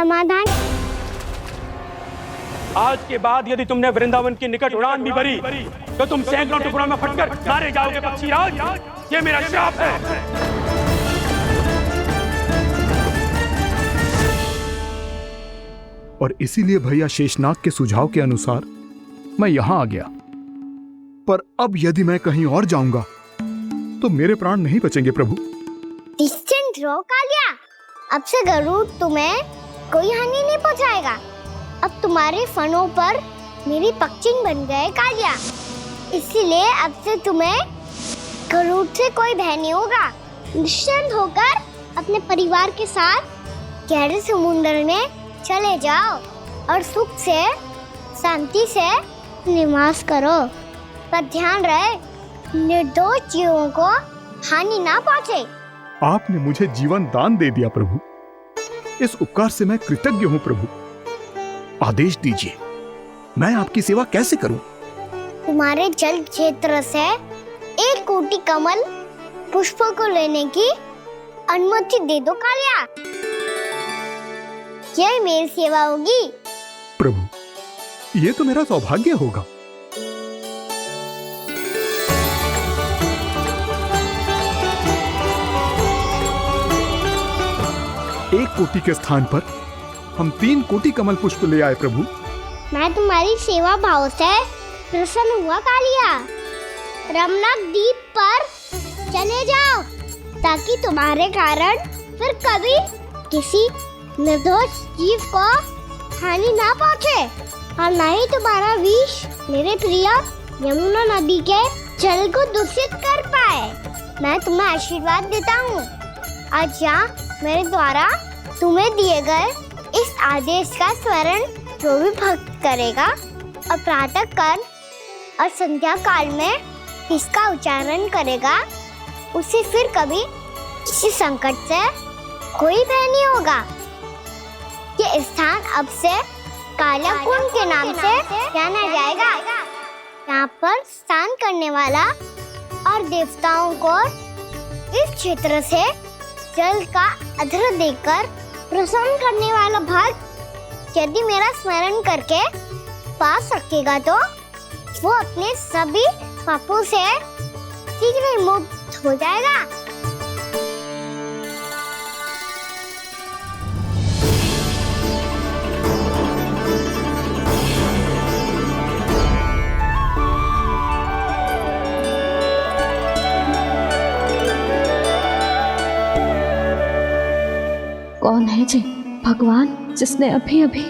समाधान। आज के बाद यदि तुमने वृंदावन के निकट उड़ान भी भरी तो तुम सैकड़ों टुकड़ों में फटकर मारे जाओगे पक्षीराज। ये मेरा श्राप है। और इसीलिए भैया शेषनाग के सुझाव के अनुसार मैं यहां आ गया। पर अब यदि मैं कहीं और जाऊंगा तो मेरे प्राण नहीं बचेंगे प्रभु। निश्चिंत रहो कालिया, अब से गरुड़ तुम्हें कोई हानि नहीं पहुंचाएगा। अब तुम्हारे फनों पर मेरी पक्षिंग बन गए कालिया, इसीलिए अब से तुम्हें गरुड़ से कोई भय नहीं होगा। निश्चिंत होकर अपने परिवार के साथ गहरे समुद्र में चले जाओ और सुख से शांति से निवास करो। पर ध्यान रहे निर्दोष जीवों को हानि ना पहुंचे। आपने मुझे जीवन दान दे दिया प्रभु, इस उपकार से मैं कृतज्ञ हूँ प्रभु। आदेश दीजिए, मैं आपकी सेवा कैसे करूं? तुम्हारे जल क्षेत्र से 1 कोटि कमल पुष्पों को लेने की अनुमति दे दो कालिया। यह मेरी सेवा होगी। प्रभु, ये तो मेरा सौभाग्य होगा। एक कोटि के स्थान पर हम 3 कोटि कमल पुष्प ले आए प्रभु। मैं तुम्हारी सेवा भाव से प्रसन्न हुआ कालिया। रमणक द्वीप पर चले जाओ ताकि तुम्हारे कारण फिर कभी किसी निर्दोष जीव को हानि ना पहुंचे और न ही तुम्हारा विष मेरे प्रिय यमुना नदी के जल को दूषित कर पाए। मैं तुम्हें आशीर्वाद देता हूँ। आज यहाँ मेरे द्वारा तुम्हें दिए गए इस आदेश का स्मरण जो भी भक्त करेगा और प्रातः काल और संध्या काल में इसका उच्चारण करेगा, उसे फिर कभी किसी संकट से कोई भय नहीं होगा। ये स्थान अब से काला कुंड के नाम से जाना जाएगा। यहाँ पर स्नान करने वाला और देवताओं को इस क्षेत्र से जल का अर्घ्य देकर प्रसन्न करने वाला भक्त यदि मेरा स्मरण करके पा सकेगा तो वो अपने सभी पापों से शीघ्र ही मुक्त हो जाएगा। कौन है जी भगवान जिसने अभी अभी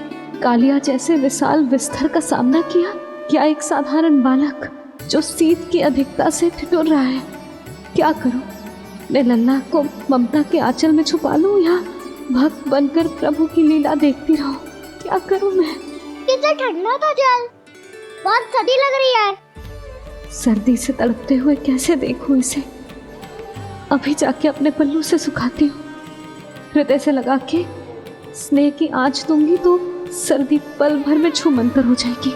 कालिया जैसे विशाल विस्तर का सामना किया? क्या एक साधारण बालक जो शीत की अधिकता से ठिठुर रहा है? क्या करूं? मैं लल्ला को ममता के आंचल में छुपा लूं या भक्त बनकर प्रभु की लीला देखती रहूं? क्या करूं मैं? कितना ठंडा था जल, बहुत सर्दी लग रही है। सर्दी से तड़पते हुए कैसे देखूं इसे? अभी जाके अपने पल्लू से सुखाती हूँ। हृदय से लगा के स्नेह की आंच दूंगी तो सर्दी पल भर में छूमंतर हो जाएगी।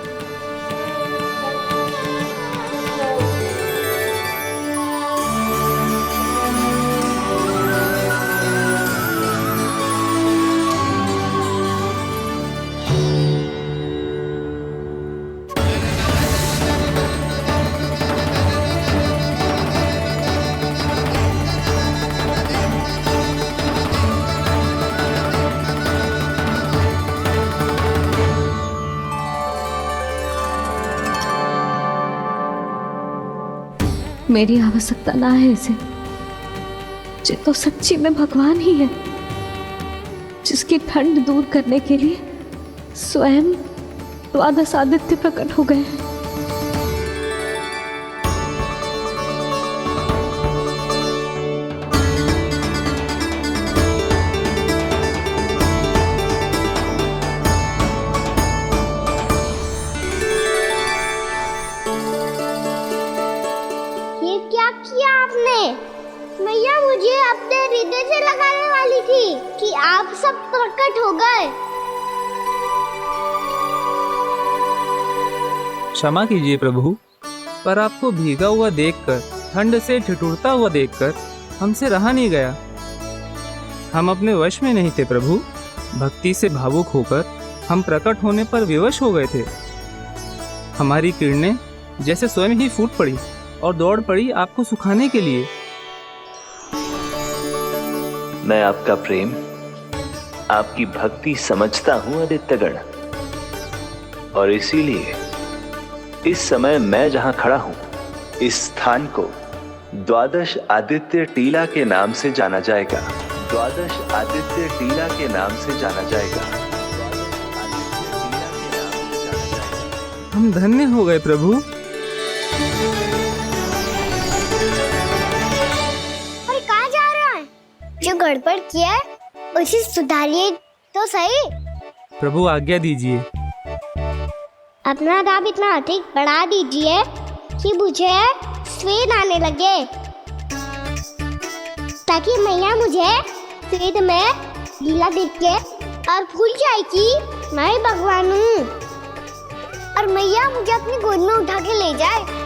मेरी आवश्यकता ना है इसे। ये तो सच्ची में भगवान ही है जिसकी ठंड दूर करने के लिए स्वयं द्वादश आदित्य प्रकट हो गए हैं। मैया मुझे अपने हृदय से लगाने वाली थी कि आप सब प्रकट हो गए। क्षमा कीजिए प्रभु, पर आपको भीगा हुआ देखकर, ठंड से ठिठुरता हुआ देखकर हमसे रहा नहीं गया। हम अपने वश में नहीं थे प्रभु। भक्ति से भावुक होकर हम प्रकट होने पर विवश हो गए थे। हमारी किरणें जैसे स्वयं ही फूट पड़ी और दौड़ पड़ी आपको सुखाने के लिए। मैं आपका प्रेम, आपकी भक्ति समझता हूं आदित्यगण, और इसीलिए इस समय मैं जहां खड़ा हूं, इस स्थान को द्वादश आदित्य टीला के नाम से जाना जाएगा। द्वादश आदित्य टीला के नाम से जाना जाएगा। हम धन्य हो गए प्रभु। अरे कहाँ जा रहा है? जो गड़बड़ किया है उसे सुधारिए तो सही। प्रभु आज्ञा दीजिए। अपना दाब इतना अधिक बढ़ा दीजिए कि मुझे स्वेद आने लगे, ताकि मैया मुझे स्वेद में लीला देख के और भूल जाए कि मैं भगवान हूँ, और मैया मुझे अपनी गोद में उठा के ले जाए।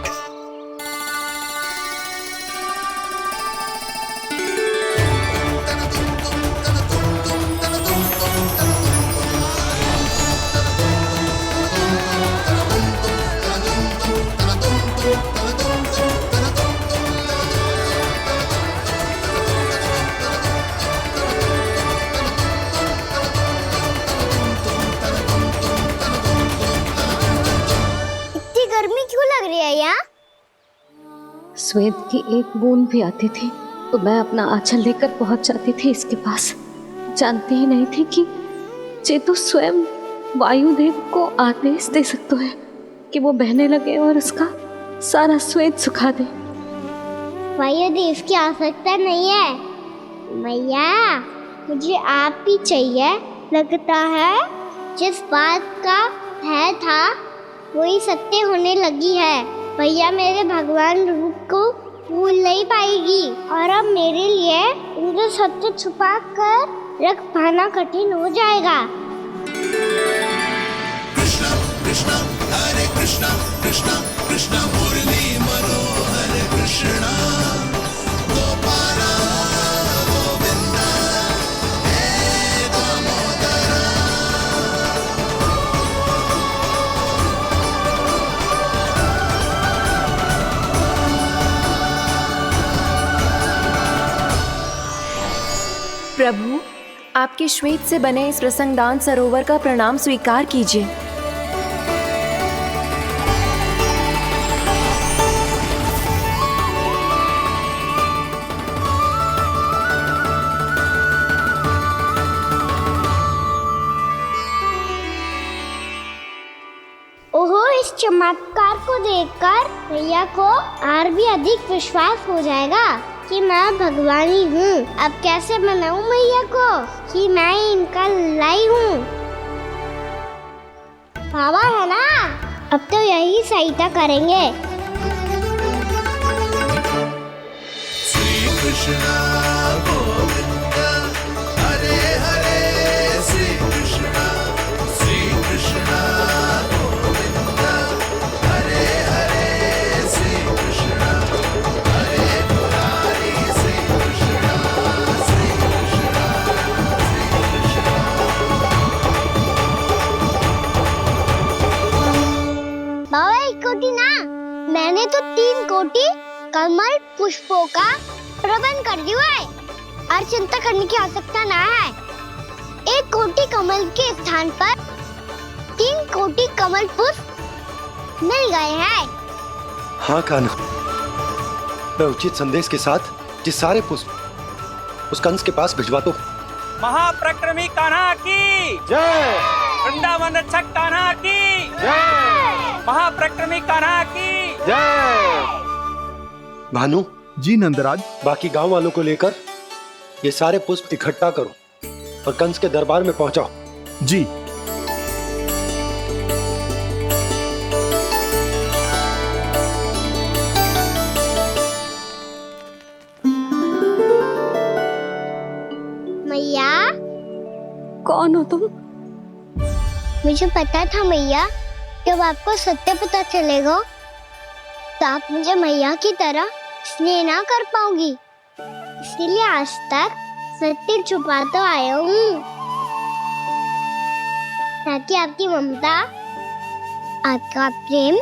श्वेत की एक बूंद भी आती थी तो मैं अपना आंचल लेकर पहुंच जाती थी इसके पास। जानती ही नहीं थी कि चेतु स्वयं वायुदेव को आदेश दे सकता है कि वो बहने लगे और उसका सारा श्वेत सुखा दे। वायुदेव की आवश्यकता नहीं है मैया, मुझे आप ही चाहिए। लगता है जिस बात का भय था वही सत्य होने लगी है। भैया मेरे भगवान रूप को भूल नहीं पाएगी, और अब मेरे लिए उनके सत्य छुपा कर रख पाना कठिन हो जाएगा। कृष्णा कृष्णा हरे कृष्णा कृष्णा कृष्णा मुरली मनोहर कृष्णा गोपाला गोविंदा हे दामोदरा। प्रभु, आपके श्वेत से बने इस प्रसंगदान सरोवर का प्रणाम स्वीकार कीजिए। ओहो, इस चमत्कार को देखकर भैया को और भी अधिक विश्वास हो जाएगा कि मैं भगवानी हूँ। अब कैसे मनाऊं मैया को कि मैं इनका लाई हूँ। बाबा है ना, अब तो यही सहायता करेंगे। श्री कृष्णा गोविंदा हरे हरे श्री कृष्णा गोविंदा हरे हरे श्री कृष्णा हरे मुरारी श्री कृष्णा श्री कृष्णा बाबा एक कोटि ना, मैंने तो 3 कोटि कमल पुष्पों का प्रबंध कर दिया है और चिंता करने की आवश्यकता ना है। 1 कोटि कमल के स्थान पर 3 कोटि कमल पुष्प मिल गए हैं। हाँ कान्हा, मैं उचित संदेश के साथ ये सारे पुष्प उस कंस के पास भिजवाता हूँ। महाप्रक्रमी कान्हा की जय। वृंदावन रक्षक कान्हा की जय। महाप्रक्रमी कान्हा की जय। भानु जी नंदराज। बाकी गांव वालों को लेकर ये सारे पुष्प इकट्ठा करो और कंस के दरबार में पहुंचाओ। जी। मैया, कौन हो तुम? मुझे पता था मैया, जब आपको सत्य पता चलेगा तो आप मुझे मैया की तरह स्नेह ना कर पाओगी, इसलिए आज तक सत्य छुपा तो आया हूँ। ताकि आपकी ममता, आपका प्रेम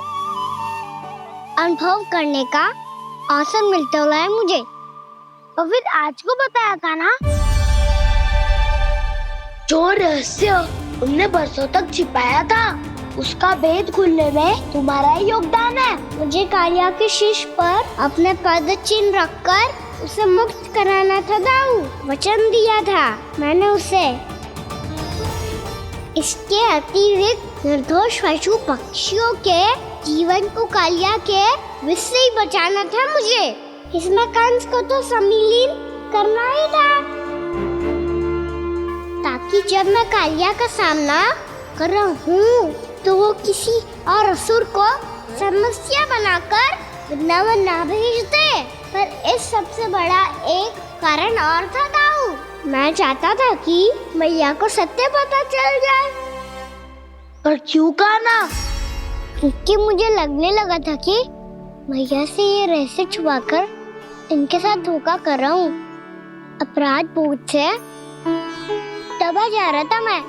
अनुभव करने का अवसर मिलता रहा है मुझे। और फिर आज को बताया था ना, जो रहस्य तुमने बरसों तक छिपाया था, उसका भेद खुलने में तुम्हारा ही योगदान है। मुझे कालिया के शीश पर अपने पद चिन्ह रखकर उसे मुक्त कराना था दाऊ। वचन दिया था मैंने उसे। इसके अतिरिक्त निर्दोष पशु पक्षियों के जीवन को कालिया के विष से ही बचाना था मुझे। इसमें कंस को तो सम्मिलित करना ही था, ताकि जब मैं कालिया का सामना कर रहा हूँ तो वो किसी और असुर को समस्या बनाकर वृंदावन ना भेज दे। पर इस सबसे बड़ा एक कारण और था दाऊ। मैं चाहता था कि मैया को सत्य पता चल जाए। पर क्यों कहा ना? क्योंकि मुझे लगने लगा था कि मैया से ये रहस्य छुपाकर इनके साथ धोखा कर रहा हूँ। अपराध बोझ से दबा जा रहा था मैं।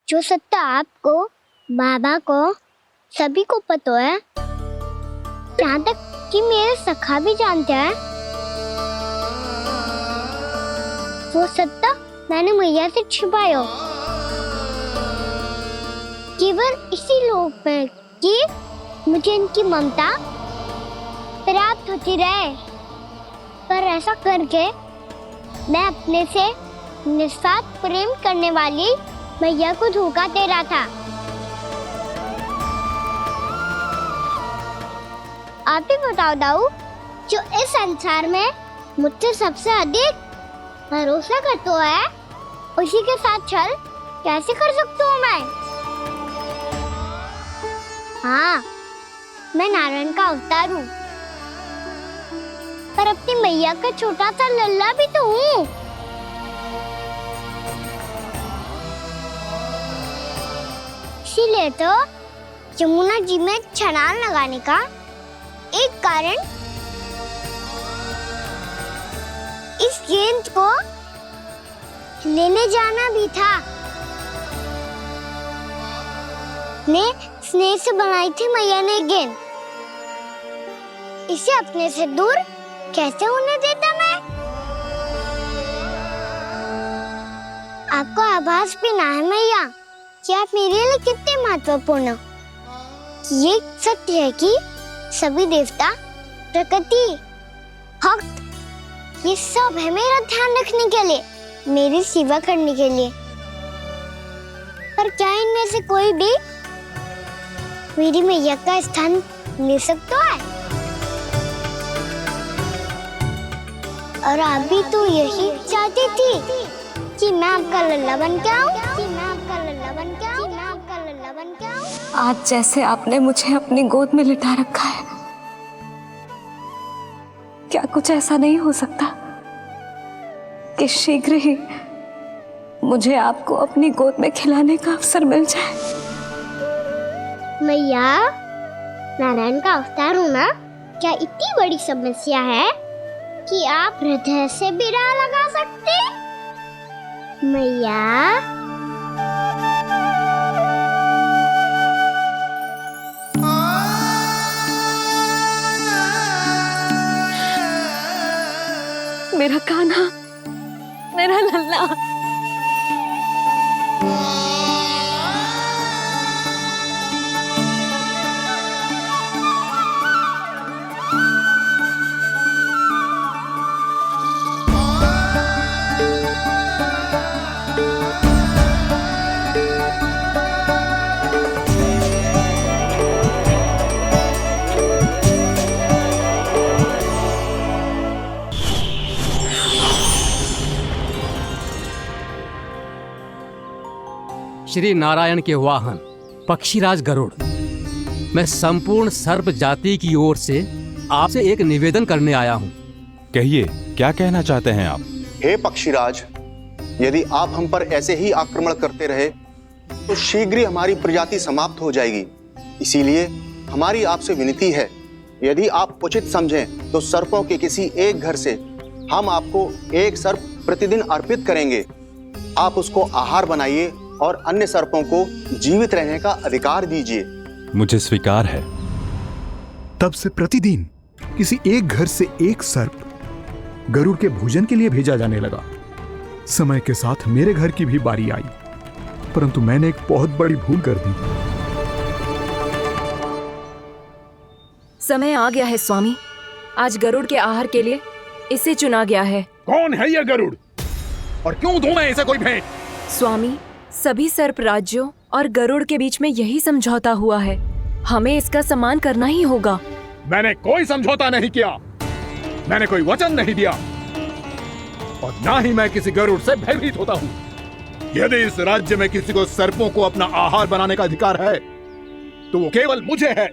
जो सत्य आपको, बाबा को, सभी को पता है, यहाँ तक कि मेरे सखा भी जानते हैं, वो सत्य मैंने मैया से छिपाया केवल इसी लोभ में कि मुझे इनकी ममता प्राप्त होती रहे। पर ऐसा करके मैं अपने से निस्वार्थ प्रेम करने वाली मैया को धोखा दे रहा था। आप ही बताओ दाऊ, जो इस संसार में मुझसे सबसे अधिक भरोसा करता है, उसी के साथ छल कैसे कर सकता हूँ मैं? हाँ, मैं नारायण का अवतार हूँ, पर अपनी मैया का छोटा सा लल्ला भी तो हूँ। इसीलिए तो यमुना जी में छलांग लगाने का एक कारण इस गेंद को लेने जाना भी था। स्नेह से बनाई थी मैया ने गेंद, इसे अपने से दूर कैसे होने देता मैं? आपको आभास भी ना है मैया कि आप मेरे लिए कितने महत्वपूर्ण हो। ये सत्य है कि सभी देवता, प्रकृति, भक्त, ये सब है मेरा ध्यान रखने के लिए, मेरी सेवा करने के लिए। पर क्या इनमें से कोई भी मेरी मैया का स्थान ले सकता है? और आप भी तो यही चाहती थी कि मैं आपका लल्ला बन के आऊं, कि मैं आपका लल्ला बन के आऊं, कि मैं आपका लल्ला बन के आऊं। आज जैसे आपने मुझे अपनी गोद में लिटा रखा है, क्या कुछ ऐसा नहीं हो सकता कि शीघ्र ही मुझे आपको अपनी गोद में खिलाने का अवसर मिल जाए? मैया, नारायण का अवतार होना क्या इतनी बड़ी समस्या है कि आप हृदय से भी राह लगा सकते? मैया, मेरा कान्हा, मेरा लल्ला। श्री नारायण के वाहन पक्षीराज गरुड़, मैं संपूर्ण सर्प जाति की ओर से आपसे एक निवेदन करने आया हूँ। कहिए, क्या कहना चाहते हैं आप? हे पक्षीराज, यदि आप हम पर ऐसे ही आक्रमण करते रहे तो शीघ्र ही हमारी प्रजाति समाप्त हो जाएगी। इसीलिए हमारी आपसे विनती है, यदि आप उचित समझें तो सर्पों के किसी एक घर से हम आपको एक सर्प प्रतिदिन अर्पित करेंगे। आप उसको आहार बनाइए और अन्य सर्पों को जीवित रहने का अधिकार दीजिए। मुझे स्वीकार है। तब से प्रतिदिन किसी एक घर से एक सर्प गरुड़ के भोजन के लिए भेजा जाने लगा। समय के साथ मेरे घर की भी बारी आई, परंतु मैंने एक बहुत बड़ी भूल कर दी। समय आ गया है स्वामी, आज गरुड़ के आहार के लिए इसे चुना गया है। कौन है यह गरुड़ और क्यों दूं मैं इसे कोई भेंट? स्वामी, सभी सर्प राज्यों और गरुड़ के बीच में यही समझौता हुआ है, हमें इसका सम्मान करना ही होगा। मैंने कोई समझौता नहीं किया, मैंने कोई वचन नहीं दिया और ना ही मैं किसी गरुड़ से भयभीत होता हूं। यदि इस राज्य में किसी को सर्पों को अपना आहार बनाने का अधिकार है तो वो केवल मुझे है।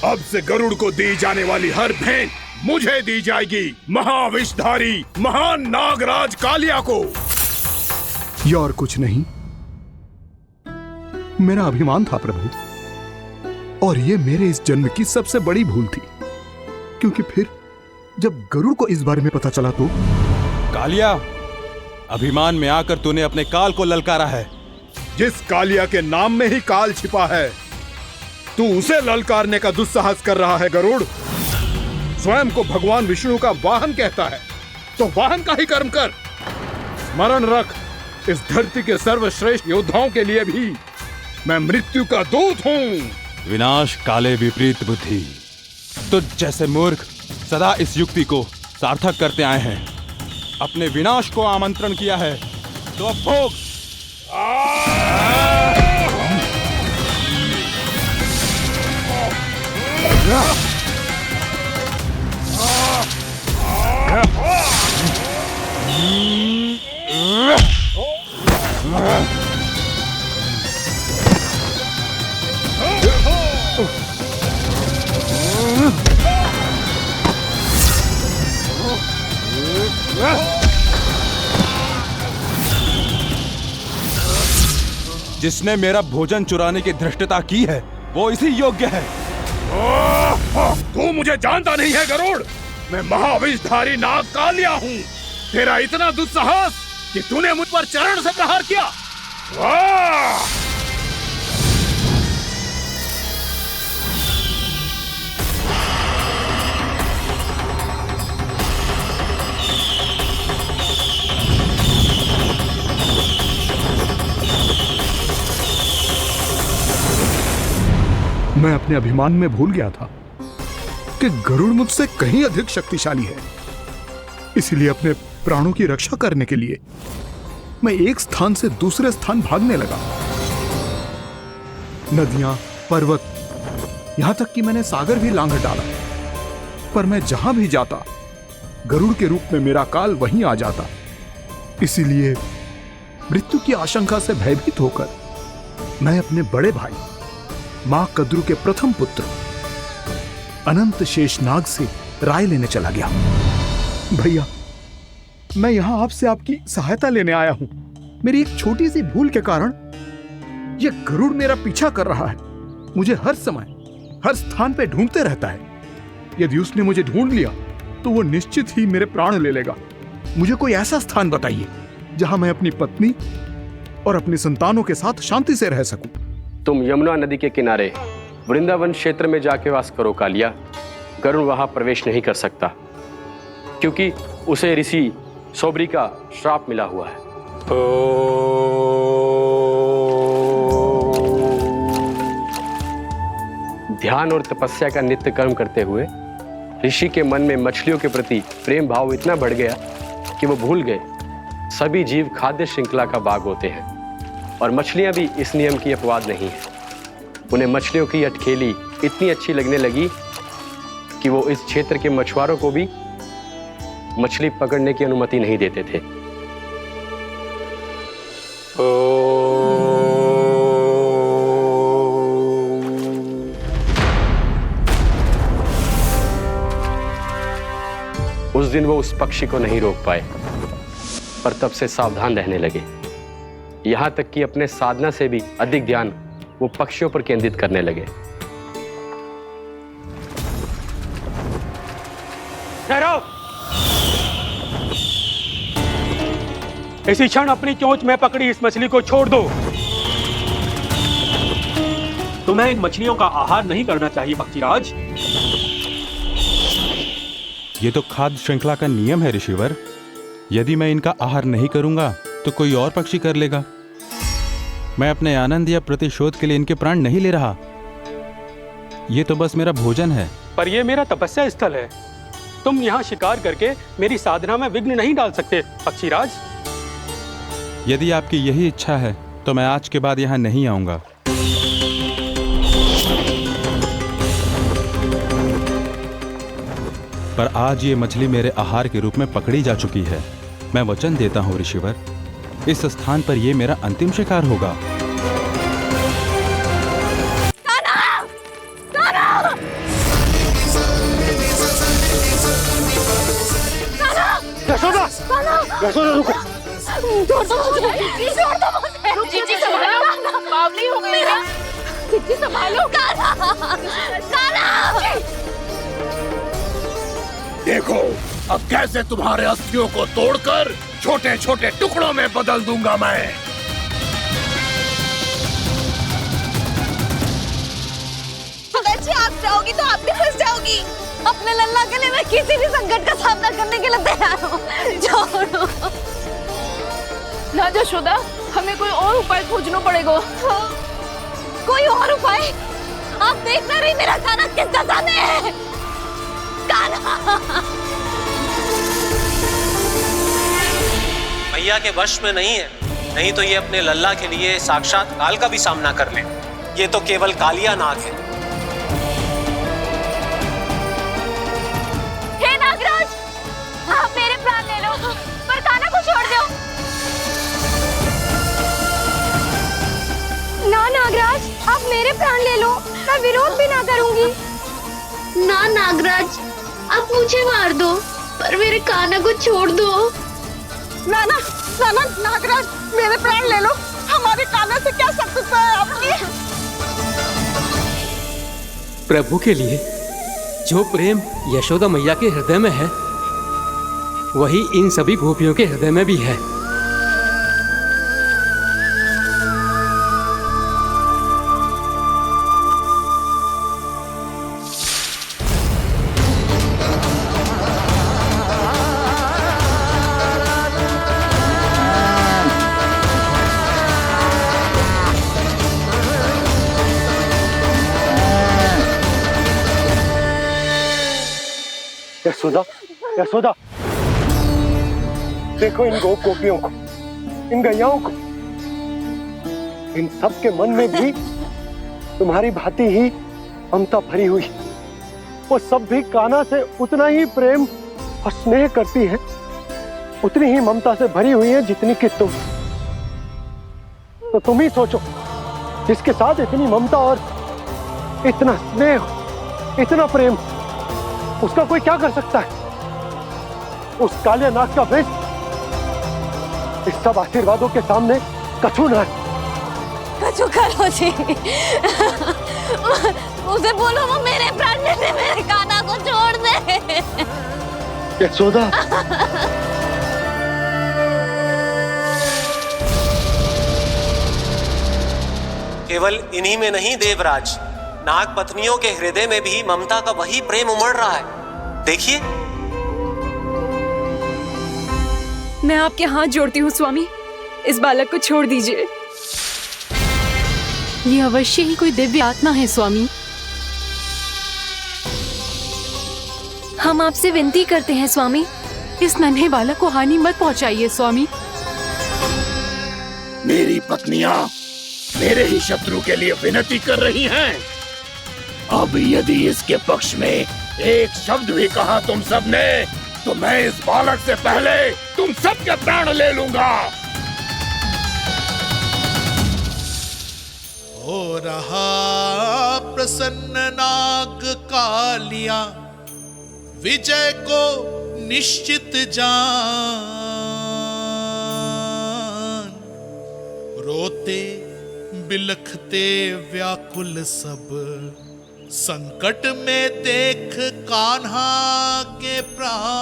अब से गरुड़ को दी जाने वाली हर भेंट मुझे दी जाएगी, महाविषधारी महान नागराज कालिया को। यह और कुछ नहीं, मेरा अभिमान था प्रभु, और यह मेरे इस जन्म की सबसे बड़ी भूल थी, क्योंकि फिर जब गरुड़ को इस बारे में पता चला तो। कालिया, अभिमान में आकर तूने अपने काल को ललकारा है। जिस कालिया के नाम में ही काल छिपा है, तू उसे ललकारने का दुस्साहस कर रहा है गरुड़। स्वयं को भगवान विष्णु का वाहन कहता है तो वाहन का ही कर्म कर। स्मरण रख, इस धरती के सर्वश्रेष्ठ योद्धाओं के लिए भी मैं मृत्यु का दूत हूं। विनाश काले विपरीत बुद्धि। तुझ जैसे मूर्ख सदा इस युक्ति को सार्थक करते आए हैं। अपने विनाश को आमंत्रण किया है तो अब भोग। जिसने मेरा भोजन चुराने की धृष्टता की है वो इसी योग्य है। तू मुझे जानता नहीं है गरुड़, मैं महाविषधारी नाग कालिया हूँ। तेरा इतना दुस्साहस कि तूने मुझ पर चरण से प्रहार किया। मैं अपने अभिमान में भूल गया था कि गरुड़ मुझसे कहीं अधिक शक्तिशाली है। इसलिए अपने प्राणों की रक्षा करने के लिए मैं एक स्थान से दूसरे स्थान भागने लगा। नदियां, पर्वत, यहां तक कि मैंने सागर भी लांघ डाला, पर मैं जहां भी जाता गरुड़ के रूप में मेरा काल वहीं आ जाता। इसीलिए मृत्यु की आशंका से भयभीत होकर मैं अपने बड़े भाई मां कद्रु के प्रथम पुत्र अनंत शेषनाग से राय लेने चला गया। भैया, मैं यहां आपसे आपकी सहायता लेने आया हूं। मेरी एक छोटी सी भूल के कारण यह गरुड़ मेरा पीछा कर रहा है। मुझे हर समय हर स्थान पे ढूंढते रहता है। यदि उसने मुझे ढूंढ लिया तो वो निश्चित ही मेरे प्राण ले लेगा। मुझे कोई ऐसा स्थान बताइए जहां मैं अपनी पत्नी और अपनी संतानों के साथ शांति से रह सकूं। तुम यमुना नदी के किनारे वृंदावन क्षेत्र में जाके वास करो कालिया। गरुड़ वहां प्रवेश नहीं कर सकता क्योंकि उसे ऋषि सौबरी का श्राप मिला हुआ है। ध्यान और तपस्या का नित्य कर्म करते हुए ऋषि के मन में मछलियों के प्रति प्रेम भाव इतना बढ़ गया कि वो भूल गए सभी जीव खाद्य श्रृंखला का भाग होते हैं और मछलियां भी इस नियम की अपवाद नहीं है। उन्हें मछलियों की अटखेली इतनी अच्छी लगने लगी कि वो इस क्षेत्र के मछुआरों को भी मछली पकड़ने की अनुमति नहीं देते थे। उस दिन वो उस पक्षी को नहीं रोक पाए, पर तब से सावधान रहने लगे। यहां तक कि अपने साधना से भी अधिक ध्यान वो पक्षियों पर केंद्रित करने लगे। ठहरो, इसी क्षण अपनी चोंच में पकड़ी इस मछली को छोड़ दो। तुम्हें इन मछलियों का आहार नहीं करना चाहिए पक्षीराज। ये तो खाद्य श्रृंखला का नियम है ऋषिवर। यदि मैं इनका आहार नहीं करूंगा तो कोई और पक्षी कर लेगा। मैं अपने आनंद या प्रतिशोध के लिए इनके प्राण नहीं ले रहा। ये तो बस मेरा भोजन है। पर यह मेरा तपस्या स्थल है। तुम यहाँ शिकार करके मेरी साधना में विघ्न नहीं डाल सकते पक्षीराज। यदि आपकी यही इच्छा है तो मैं आज के बाद यहाँ नहीं आऊंगा। पर आज ये मछली मेरे आहार के रूप में पकड़ी जा चुकी है। मैं वचन देता हूँ ऋषिवर, इस स्थान पर ये मेरा अंतिम शिकार होगा। यशोदा, यशोदा रुको। छोड़ दो मुझे, छोड़ दो मुझे। जीजी संभालो, बावली हो गई है। जीजी संभालो। देखो अब कैसे तुम्हारे अस्थियों को तोड़कर छोटे छोटे टुकड़ों में बदल दूंगा मैं। अगर जी आप जाओगी तो आप भी फंस जाओगी। अपने लल्ला के लिए मैं किसी भी संकट का सामना करने के लिए तैयार हूँ। छोड़ो ना यशोदा, हमें कोई और उपाय खोजना पड़ेगा। कोई और उपाय? आप देख ना रही मेरा काना किस दशा में है। काना मैया के वश में नहीं है, नहीं तो ये अपने लल्ला के लिए साक्षात काल का भी सामना कर ले। ये तो केवल कालिया नाग है। हे नागराज, आप मेरे प्राण ले लो पर काना को छोड़ दो। ना नागराज, आप मेरे प्राण ले लो, मैं विरोध भी ना करूंगी। ना नागराज, आप मुझे मार दो पर मेरे काना को छोड़ दो। ना ना ना ना नागराज, मेरे प्राण ले लो। हमारे काना से क्या शत्रुता है आपकी? प्रभु के लिए जो प्रेम यशोदा मैया के हृदय में है, वही इन सभी गोपियों के हृदय में भी है। यशोदा, यशोदा, देखो इन गोप गोपियों को, इन गैयाओं को। इन सब के मन में भी तुम्हारी भांति ही ममता भरी हुई। वो सब भी कान्हा से उतना ही प्रेम और स्नेह करती है, उतनी ही ममता से भरी हुई है जितनी कि तुम। तो तुम ही सोचो, जिसके साथ इतनी ममता और इतना स्नेह, इतना प्रेम, उसका कोई क्या कर सकता है? उस काले नाग का वृक्ष इस सब आशीर्वादों के सामने कछु न है। कछु करो जी। उसे बोलो वो मेरे प्राण ले ले, मेरे काना को छोड़ दे। यशोदा, केवल इन्हीं में नहीं देवराज, नाग पत्नियों के हृदय में भी ममता का वही प्रेम उमड़ रहा है। देखिए। मैं आपके हाथ जोड़ती हूँ स्वामी, इस बालक को छोड़ दीजिए। ये अवश्य ही कोई दिव्य आत्मा है स्वामी। हम आपसे विनती करते हैं स्वामी, इस नन्हे बालक को हानि मत पहुंचाइए स्वामी। मेरी पत्नियां मेरे ही शत्रु के लिए विनती कर रही हैं। अब यदि इसके पक्ष में एक शब्द भी कहा तुम सबने, तो मैं इस बालक से पहले तुम सबके प्राण ले लूंगा। हो रहा प्रसन्न नाग कालिया, विजय को निश्चित जान। रोते बिलखते व्याकुल सब, संकट में देख कान्हा के प्राण।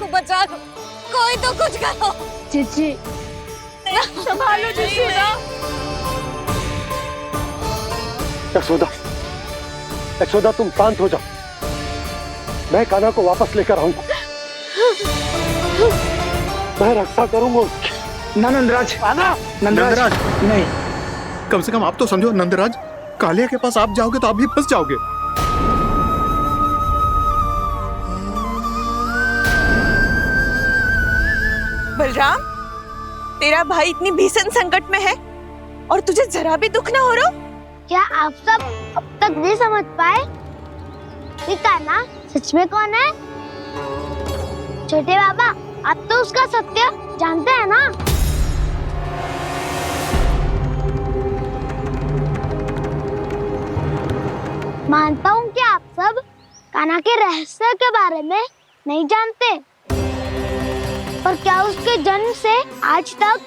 को बचा लो, कोई तो कुछ करो। जीजी संभालो जसोदा। यशोदा, यशोदा तुम शांत हो जाओ, मैं कान्हा को वापस लेकर आऊंगा, मैं रक्षा करूंगा उसकी। ना नंदराज, नंदराज नहीं, कम से कम आप तो समझो नंदराज, कालिया के पास आप जाओगे तो आप भी फंस जाओगे। बलराम, तेरा भाई इतनी भीषण संकट में है और तुझे जरा भी दुख ना हो रहा? क्या आप सब अब तक नहीं समझ पाए कि कान्हा सच में कौन है? छोटे बाबा, आप तो उसका सत्य जानते हैं ना? मानता हूँ कि आप सब कान्हा के रहस्य के बारे में नहीं जानते, पर क्या उसके जन्म से आज तक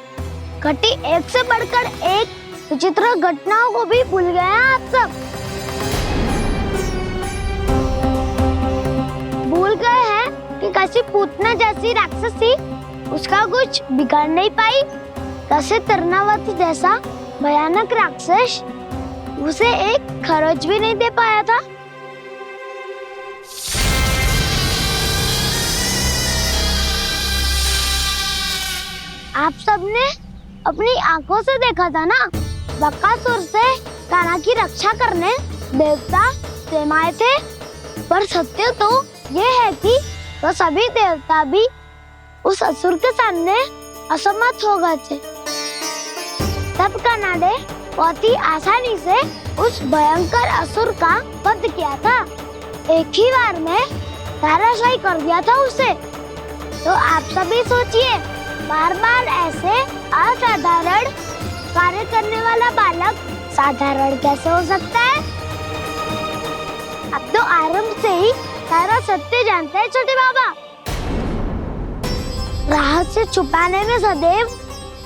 घटी एक से बढ़कर एक विचित्र घटनाओं को भी भूल गए हैं आप सब? भूल गए हैं कि कैसी पूतना जैसी राक्षसी उसका कुछ बिगाड़ नहीं पाई, कैसे तरनावती जैसा भयानक राक्षस उसे एक खरोच भी नहीं दे पाया था। आप सबने अपनी आंखों से देखा था ना, बकासुर से कान्हा की रक्षा करने देवता स्वयं आए थे, पर सत्य तो ये है कि वो सभी देवता भी उस असुर के सामने असमर्थ हो गए थे। तब कान्हा ने बहुत ही आसानी से उस भयंकर असुर का वध किया था, एक ही बार में धराशायी कर दिया था उसे। तो आप सभी सोचिए, बार बार ऐसे असाधारण कार्य करने वाला बालक साधारण कैसे हो सकता है? अब तो आरंभ से ही सारा सत्य जानते हैं छोटे बाबा। रहस्य छुपाने में सदैव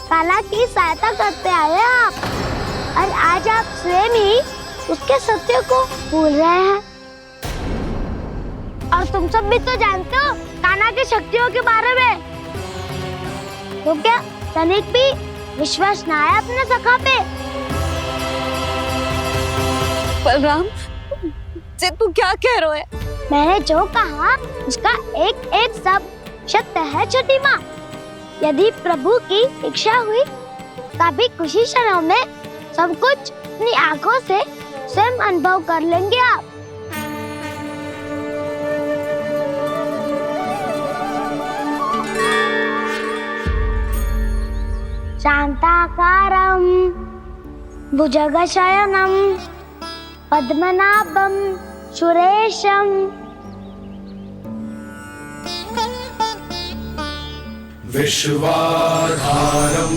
कान्हा की सहायता करते आए हैं आप, और आज आप स्वयं ही उसके सत्य को भूल रहे हैं। और तुम सब भी तो जानते हो कान्हा की शक्तियों के बारे में, तो क्या तनिक भी विश्वास न आया अपने सखा पे? बलराम, जे तू क्या कह रहा है? मैंने जो कहा उसका एक एक शब्द सत्य है छोटी माँ। यदि प्रभु की इच्छा हुई तभी कुछ ही क्षणों में सब कुछ अपनी आंखों से स्वयं अनुभव कर लेंगे आप। शांताकारं भुजगशयनं पद्मनाभं सुरेशं विश्वाधारं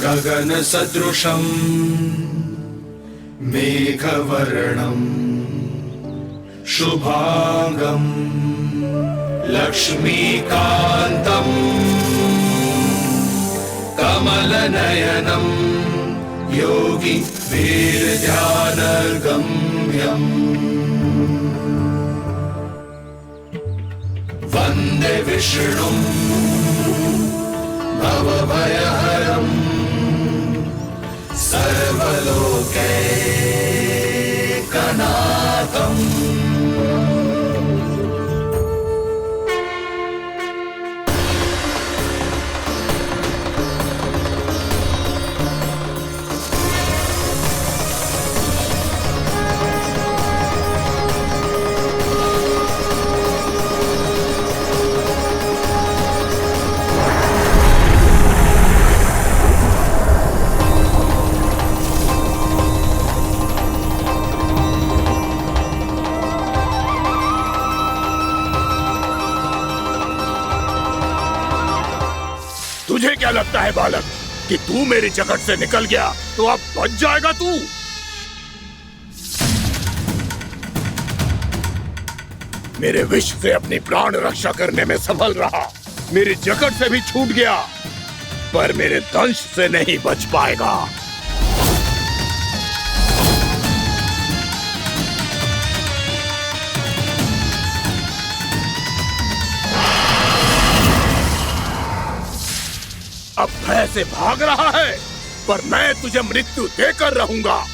गगनसदृशं मेघवर्णं शुभांगं लक्ष्मीकान्तं कमलनयनं योगी वीरध्यानगम्यम् वन्दे विष्णुं भवभयहरं सर्वलोकैकनाथम्। तुझे क्या लगता है बालक कि तू मेरी जगत से निकल गया तो अब बच जाएगा तू? मेरे विष से अपनी प्राण रक्षा करने में सफल रहा, मेरी जगत से भी छूट गया, पर मेरे दंश से नहीं बच पाएगा। अब भय से भाग रहा है, पर मैं तुझे मृत्यु देकर रहूंगा।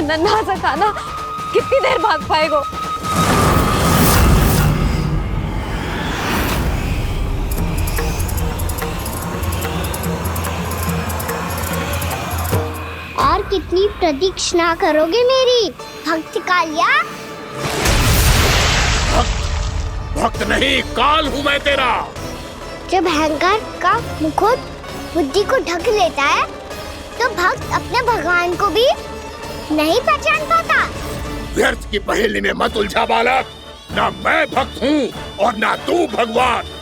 नन्हा सा कान्हा कितनी देर भाग पाएगा? और कितनी प्रतीक्षा करोगे मेरी भक्त कालिया? भक्त नहीं, काल हूँ मैं तेरा। जब अहंकार का मुकुट बुद्धि को ढक लेता है तो भक्त अपने भगवान को भी नहीं पहचान पाता। व्यर्थ की पहेली में मत उलझा बालक। ना मैं भक्त हूँ और ना तू भगवान।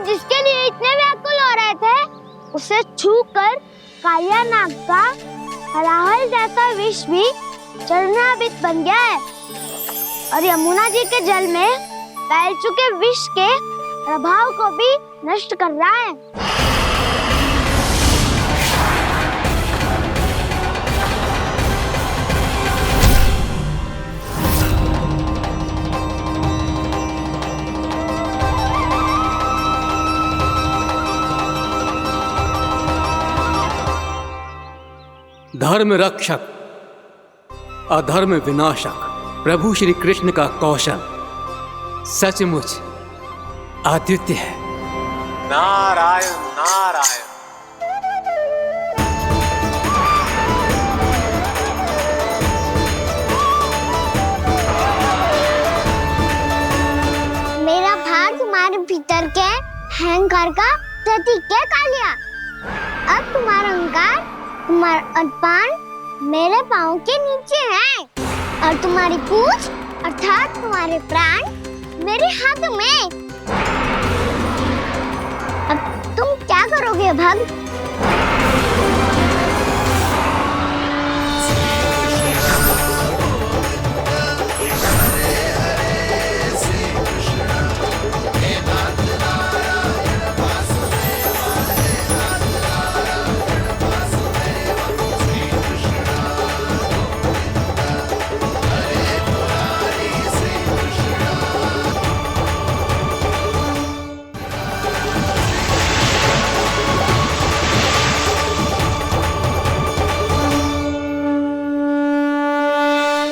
जिसके लिए इतने व्याकुल हो रहे थे, उसे छूकर कालिया नाग का हलाहल जैसा विष भी चरणामृत बन गया है और यमुना जी के जल में फैल चुके विष के प्रभाव को भी नष्ट कर रहा है। धर्म रक्षक अधर्म विनाशक प्रभु श्री कृष्ण का कौशल सचमुच अद्वितीय है। नारायण नारायण। मेरा भाग तुम्हारे भीतर के अहंकार का प्रतीक है कालिया। अब तुम्हारा अहंकार, तुम्हारा अनपान मेरे पाँव के नीचे है और तुम्हारी पूंछ अर्थात तुम्हारे प्राण मेरे हाथों में। हे भक्त।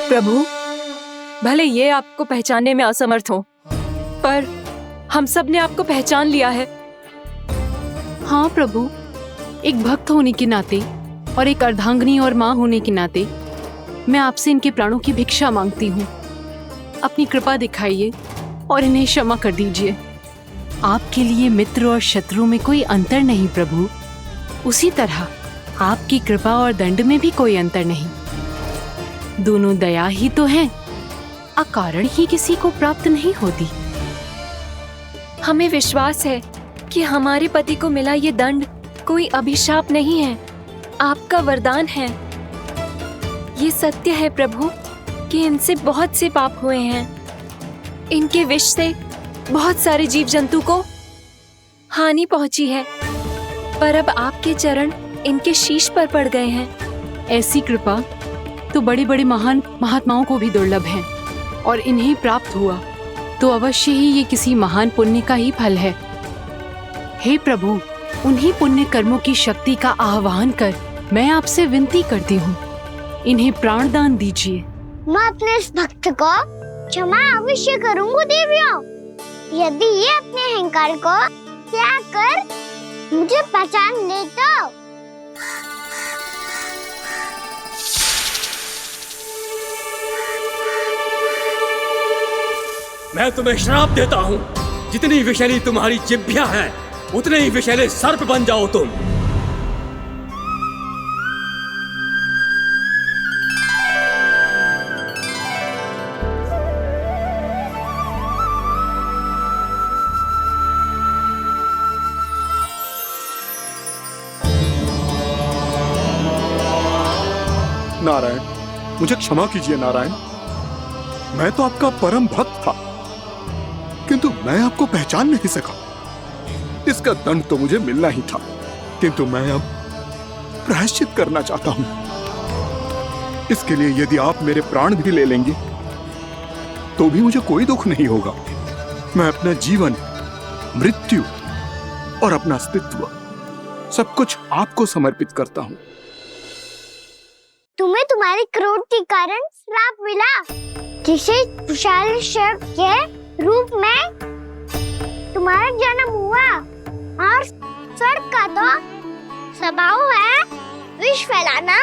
प्रभु, भले ये आपको पहचानने में असमर्थ हो, पर हम सब ने आपको पहचान लिया है। हाँ प्रभु, एक भक्त होने के नाते और एक अर्धांगिनी और माँ होने के नाते मैं आपसे इनके प्राणों की भिक्षा मांगती हूँ। अपनी कृपा दिखाइए और इन्हें क्षमा कर दीजिए। आपके लिए मित्र और शत्रु में कोई अंतर नहीं प्रभु, उसी तरह आपकी कृपा और दंड में भी कोई अंतर नहीं। दोनों दया ही तो हैं, अकारण ही किसी को प्राप्त नहीं होती। हमें विश्वास है कि हमारे पति को मिला ये दंड कोई अभिशाप नहीं है, आपका वरदान है। ये सत्य है प्रभु कि इनसे बहुत से पाप हुए हैं। इनके विष से बहुत सारे जीव जंतु को हानि पहुंची है, पर अब आपके चरण इनके शीश पर पड़ गए हैं। ऐसी कृपा तो बड़े बड़े महान महात्माओं को भी दुर्लभ है, और इन्हें प्राप्त हुआ तो अवश्य ही ये किसी महान पुण्य का ही फल है। हे प्रभु, उन्हीं पुण्य कर्मों की शक्ति का आह्वान कर मैं आपसे विनती करती हूँ, इन्हें प्राण दान दीजिए। मैं अपने इस भक्त को क्षमा अवश्य करूंगा देवियों, यदि ये अपने अहंकार को त्याग कर मुझे पहचान ले तो। मैं तुम्हें श्राप देता हूँ, जितनी विषैली तुम्हारी जिह्वा है उतने ही विषैले सर्प बन जाओ तुम। नारायण, मुझे क्षमा कीजिए नारायण। मैं तो आपका परम भक्त था, किंतु मैं आपको पहचान नहीं सका। इसका दंड तो मुझे मिलना ही था, किंतु मैं अब प्रायश्चित करना चाहता हूं। इसके लिए यदि आप मेरे प्राण भी ले लेंगे तो भी मुझे कोई दुख नहीं होगा। मैं अपना जीवन, मृत्यु और अपना अस्तित्व सब कुछ आपको समर्पित करता हूं। तुम्हें तुम्हारी क्रोध के कारण श्राप मिला, जिसे विशाल सर्प के रूप में तुम्हारा जन्म हुआ, और सर्प का तो स्वभाव है विष फैलाना।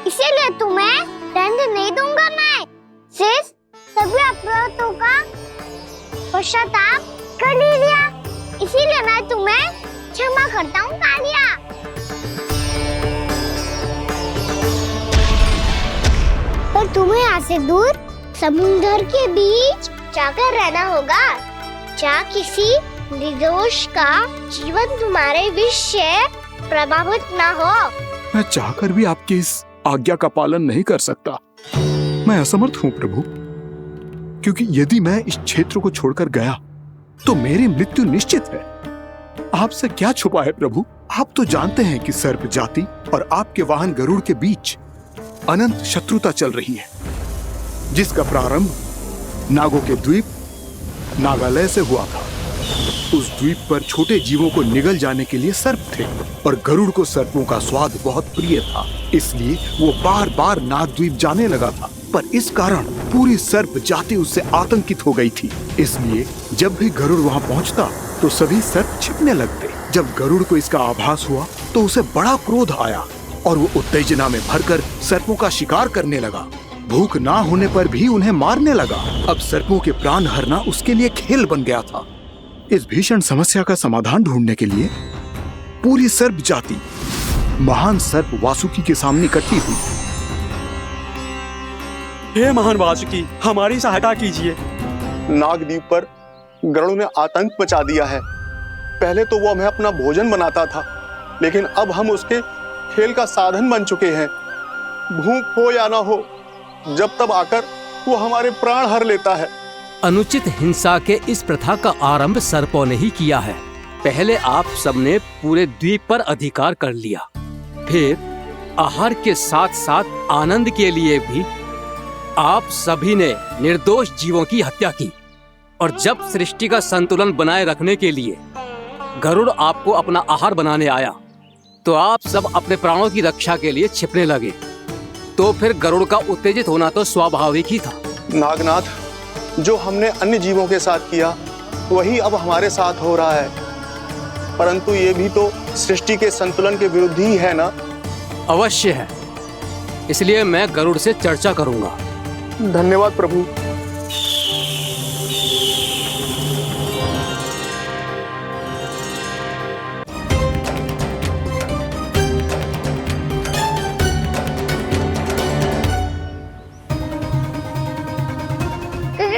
इसीलिए तुम्हें दंड नहीं दूंगा मैं। सिर्फ सभी अपराधों का पश्चाताप कर लिया, इसीलिए मैं तुम्हें क्षमा करता हूँ कालिया। पर तुम्हें यहाँ से दूर समुद्र के बीच जाकर रहना होगा, जहाँ किसी निर्दोष का जीवन तुम्हारे विष से प्रभावित ना हो। मैं चाहकर भी आपकी इस आज्ञा का पालन नहीं कर सकता। मैं असमर्थ हूँ प्रभु, क्योंकि यदि मैं इस क्षेत्र को छोड़कर गया तो मेरी मृत्यु निश्चित है। आपसे क्या छुपा है प्रभु? आप तो जानते हैं कि सर्प जाति और आपके वाहन गरुड़ के बीच अनंत शत्रुता चल रही है, जिसका प्रारंभ नागों के द्वीप नागालय से हुआ था। उस द्वीप पर छोटे जीवों को निगल जाने के लिए सर्प थे, और गरुड़ को सर्पों का स्वाद बहुत प्रिय था, इसलिए वो बार बार नागद्वीप जाने लगा था। पर इस कारण पूरी सर्प जाति उससे आतंकित हो गई थी। इसलिए जब भी गरुड़ वहां पहुंचता तो सभी सर्प छिपने लगते। जब गरुड़ को इसका आभास हुआ तो उसे बड़ा क्रोध आया, और वो उत्तेजना में भरकर सर्पों का शिकार करने लगा। भूख ना होने पर भी उन्हें मारने लगा। अब सर्पों के प्राण हरना उसके लिए खेल बन गया था। इस भीषण समस्या का समाधान ढूंढने के लिए पूरी सर्प जाति महान सर्प वासुकी के सामने इकट्ठी हुई। हे महान वासुकी, हमारी सहायता कीजिए। नागद्वीप पर गरुड़ ने आतंक मचा दिया है। पहले तो वो हमें अपना भोजन बनाता था, लेकिन अब हम उसके खेल का साधन बन चुके हैं। भूख हो या ना हो, जब तब आकर वो हमारे प्राण हर लेता है। अनुचित हिंसा के इस प्रथा का आरंभ सर्पों ने ही किया है। पहले आप सबने पूरे द्वीप पर अधिकार कर लिया, फिर आहार के साथ साथ आनंद के लिए भी आप सभी ने निर्दोष जीवों की हत्या की। और जब सृष्टि का संतुलन बनाए रखने के लिए गरुड़ आपको अपना आहार बनाने आया, तो आप सब अपने प्राणों की रक्षा के लिए छिपने लगे। तो फिर गरुड़ का उत्तेजित होना तो स्वाभाविक ही था। नागनाथ, जो हमने अन्य जीवों के साथ किया वही अब हमारे साथ हो रहा है, परंतु ये भी तो सृष्टि के संतुलन के विरुद्ध ही है ना? अवश्य है, इसलिए मैं गरुड़ से चर्चा करूंगा। धन्यवाद प्रभु।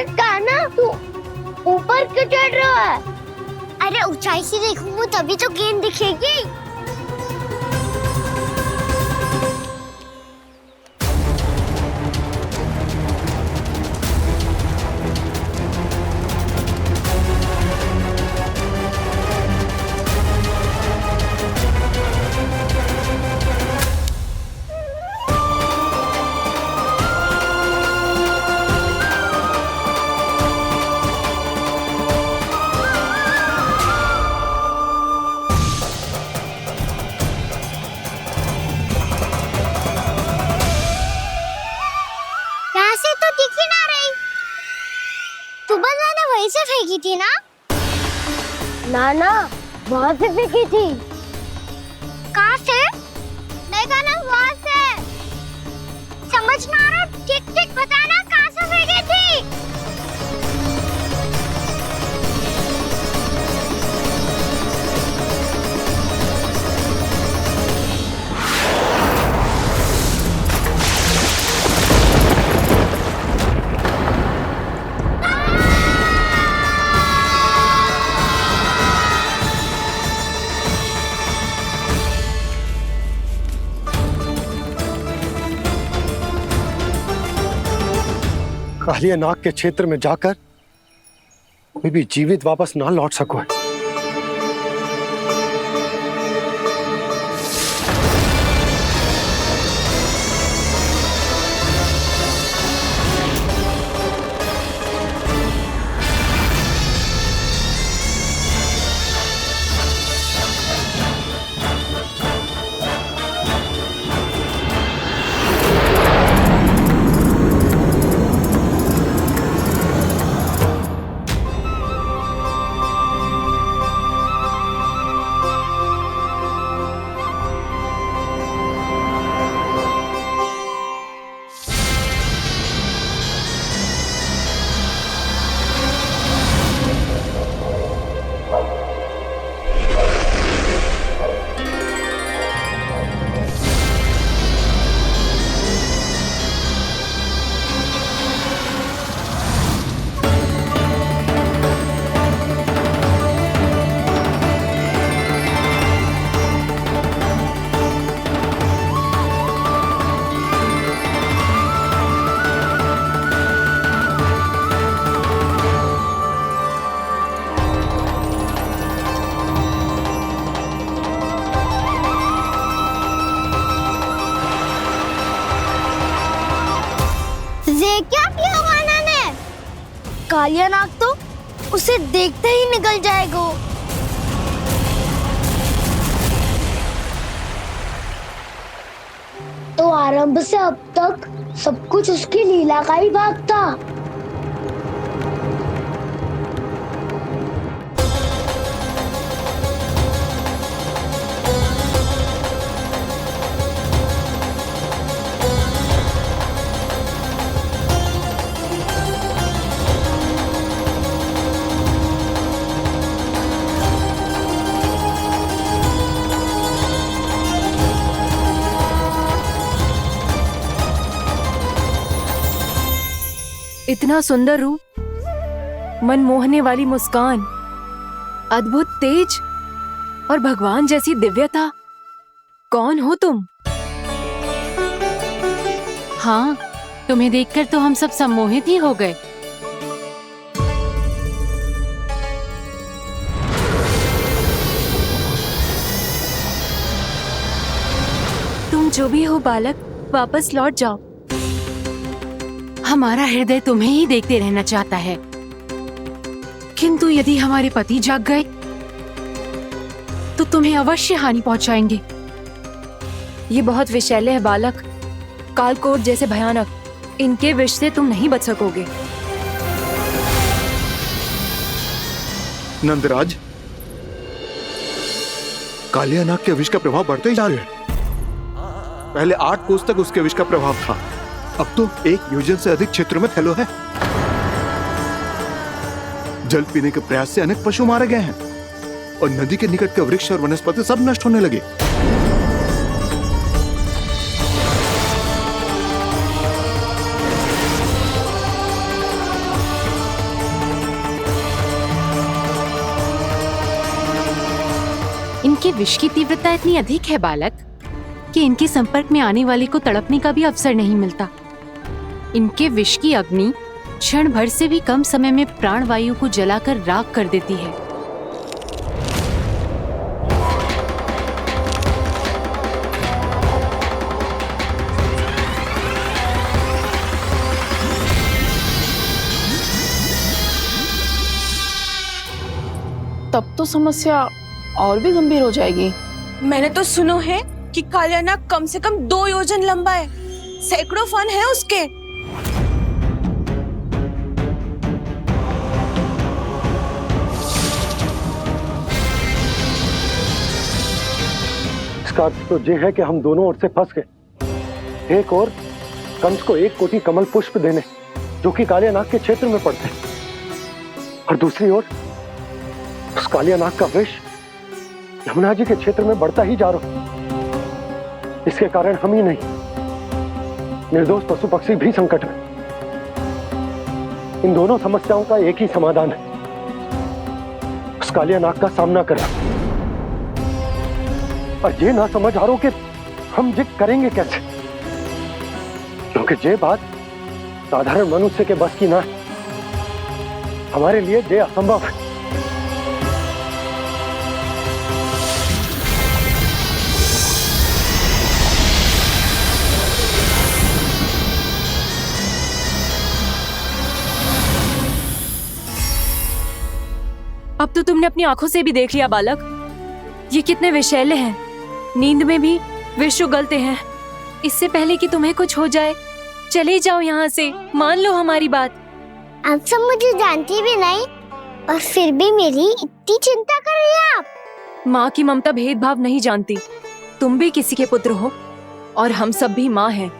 कान्हा, तू ऊपर क्यों चढ़ रहा है? अरे ऊंचाई से देखूंगा तभी तो गेंद दिखेगी। से फेंकी थी ना? ना, वहाँ से फेंकी थी। कहाँ से? देखा ना, वहाँ से। समझ में आ रहा? ठीक बताना, कहाँ से फेंकी थी? कालिया नाग के क्षेत्र में जाकर कोई भी जीवित वापस ना लौट सको है। क्या किया वाना ने? कालिया नाग तो उसे देखते ही निकल जाएगा। तो आरंभ से अब तक सब कुछ उसकी लीला का ही भाग था। इतना सुंदर रूप, मन मोहने वाली मुस्कान, अद्भुत तेज और भगवान जैसी दिव्यता, कौन हो तुम? हाँ, तुम्हें देखकर तो हम सब सम्मोहित ही हो गए। तुम जो भी हो बालक, वापस लौट जाओ। हमारा हृदय तुम्हें ही देखते रहना चाहता है, किंतु यदि हमारे पति जाग गए तो तुम्हें अवश्य हानि पहुंचाएंगे। ये बहुत विषैले है बालक, कालकोट जैसे भयानक। इनके विष से तुम नहीं बच सकोगे। नंदराज, कालिया नाग के विष का प्रभाव बढ़ते ही जा रहा है। पहले 8 कोस तक उसके विष का प्रभाव था, अब तो 1 योजन से अधिक क्षेत्र में फैलो है। जल पीने के प्रयास से अनेक पशु मारे गए हैं और नदी के निकट के वृक्ष और वनस्पति सब नष्ट होने लगे। इनके विष की तीव्रता इतनी अधिक है बालक कि इनके संपर्क में आने वाले को तड़पने का भी अवसर नहीं मिलता। इनके विष की अग्नि क्षण भर से भी कम समय में प्राणवायु को जलाकर राख कर देती है। तब तो समस्या और भी गंभीर हो जाएगी। मैंने तो सुनो है कि कालिया नाग कम से कम 2 योजन लंबा है, सैकड़ों फन है उसके। इसका अर्थ तो ये है कि हम दोनों ओर से फंस गए। एक और कंस को 1 कोटि कमल पुष्प देने जो कि कालिया नाग के क्षेत्र में पड़ते हैं, और दूसरी ओर उस कालिया नाग का विष यमुना जी के क्षेत्र में बढ़ता ही जा रहा। इसके कारण हम ही नहीं, निर्दोष पशु पक्षी भी संकट में। इन दोनों समस्याओं का एक ही समाधान है, उस कालिया नाग का सामना करना। और ये ना समझ आ रहा कि हम ये करेंगे कैसे, क्योंकि ये बात साधारण मनुष्य के बस की ना है। हमारे लिए ये असंभव है। अब तो तुमने अपनी आंखों से भी देख लिया बालक, ये कितने विषैले हैं। नींद में भी विष उगलते हैं। इससे पहले कि तुम्हें कुछ हो जाए, चले जाओ यहाँ से, मान लो हमारी बात। आप सब मुझे जानती भी नहीं और फिर भी मेरी इतनी चिंता कर रही हैं आप। माँ की ममता भेदभाव नहीं जानती। तुम भी किसी के पुत्र हो और हम सब भी माँ हैं।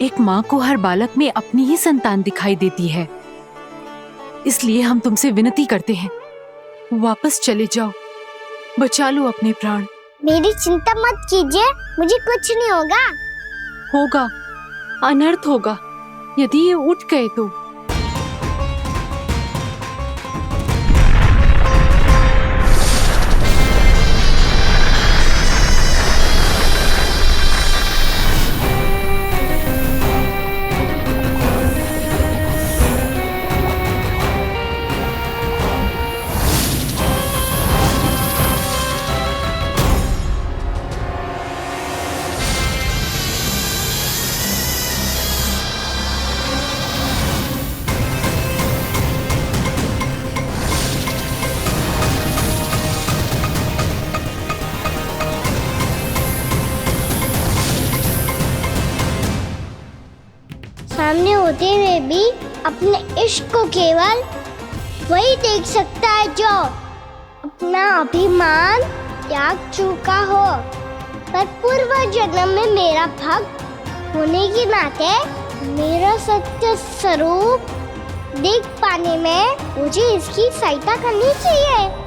एक माँ को हर बालक में अपनी ही संतान दिखाई देती है, इसलिए हम तुमसे विनती करते हैं, वापस चले जाओ, बचा लो अपने प्राण। मेरी चिंता मत कीजिए, मुझे कुछ नहीं होगा। होगा, अनर्थ होगा यदि ये उठ गए तो। सामने होते हुए भी अपने इश्क को केवल वही देख सकता है जो अपना अभिमान त्याग चुका हो। पर पूर्व जन्म में मेरा भक्त होने के नाते मेरा सत्य स्वरूप देख पाने में मुझे इसकी सहायता करनी चाहिए।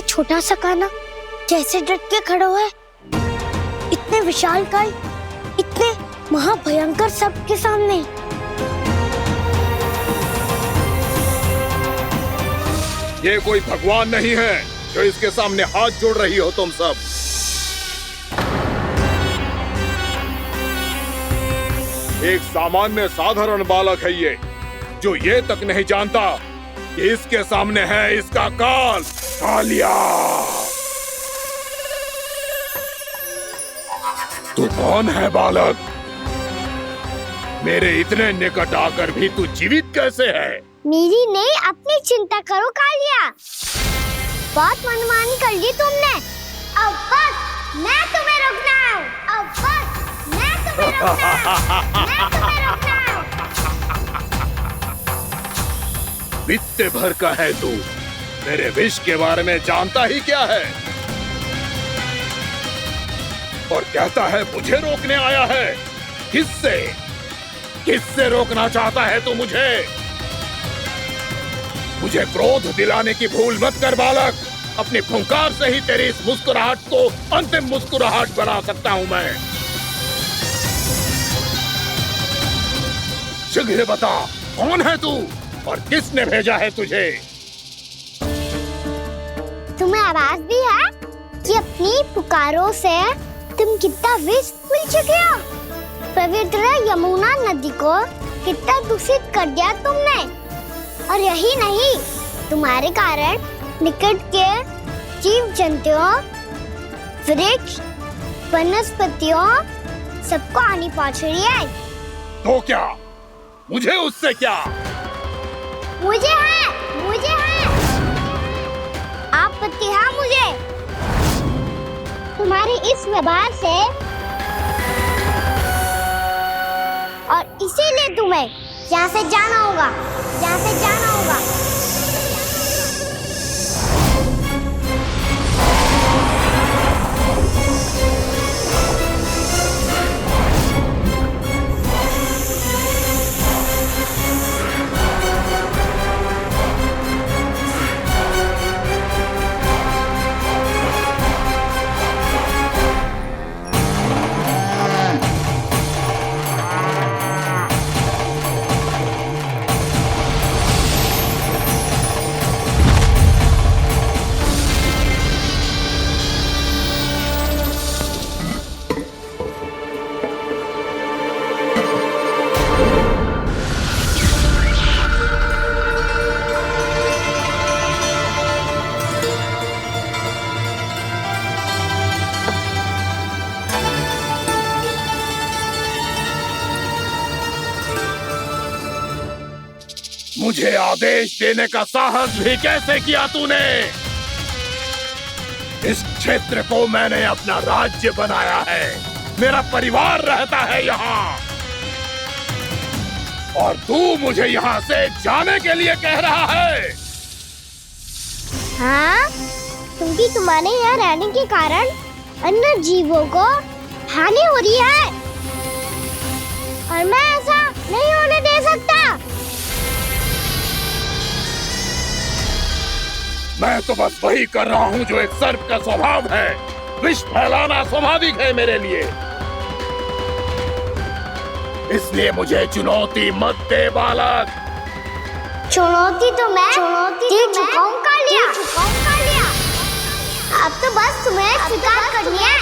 तुम्हारा छोटा सा काना कैसे डट के खड़ा हुआ है, इतने विशालकाय, इतने महाभयंकर सबके सामने। ये कोई भगवान नहीं है जो इसके सामने हाथ जोड़ रही हो तुम सब। एक सामान्य साधारण बालक है ये, जो ये तक नहीं जानता कि इसके सामने है इसका काल, कालिया। तू कौन है बालक? मेरे इतने निकट आकर भी तू जीवित कैसे है? मेरी नहीं, अपनी चिंता करो कालिया। बहुत मनमानी कर ली तुमने। अब बस मैं तुम्हें रोकना हूँ। अब बस मैं तुम्हें रोकना हूँ। मैं तुम्हें रोकना हूँ। बित्ते भर का है तू, मेरे विष के बारे में जानता ही क्या है? और कहता है मुझे रोकने आया है। किससे? किससे रोकना चाहता है तू मुझे? मुझे क्रोध दिलाने की भूल मत कर बालक। अपनी फुंकार से ही तेरी इस मुस्कुराहट को अंतिम मुस्कुराहट बना सकता हूं मैं। शीघ्र बता, कौन है तू और किसने भेजा है तुझे? तुम्हें आवाज भी है कि अपनी पुकारों से तुम कितना विष भूल चुके हो। पवित्र यमुना नदी को कितना दूषित कर दिया तुमने। और यही नहीं, तुम्हारे कारण निकट के जीव जंतुओं, वृक्ष, वनस्पतियों सबको हानि पहुंच रही है। तो क्या? मुझे उससे क्या? मुझे है आपत्ति है मुझे तुम्हारे इस व्यवहार से, और इसीलिए तुम्हें यहाँ से जाना होगा, यहाँ से जाना होगा। मुझे आदेश देने का साहस भी कैसे किया तूने? इस क्षेत्र को मैंने अपना राज्य बनाया है, मेरा परिवार रहता है यहाँ, और तू मुझे यहाँ से जाने के लिए कह रहा है? हाँ, क्योंकि तुम्हारे यहाँ रहने के कारण अन्य जीवों को हानि हो रही है, और मैं ऐसा नहीं होने दे सकता। मैं तो बस वही कर रहा हूँ जो एक सर्प का स्वभाव है। विष फैलाना स्वाभाविक है मेरे लिए, इसलिए मुझे चुनौती मत दे बालक। चुनौती तो मैं दे चुका हूँ कालिया। अब तो बस तुम्हें स्वीकार करनी है।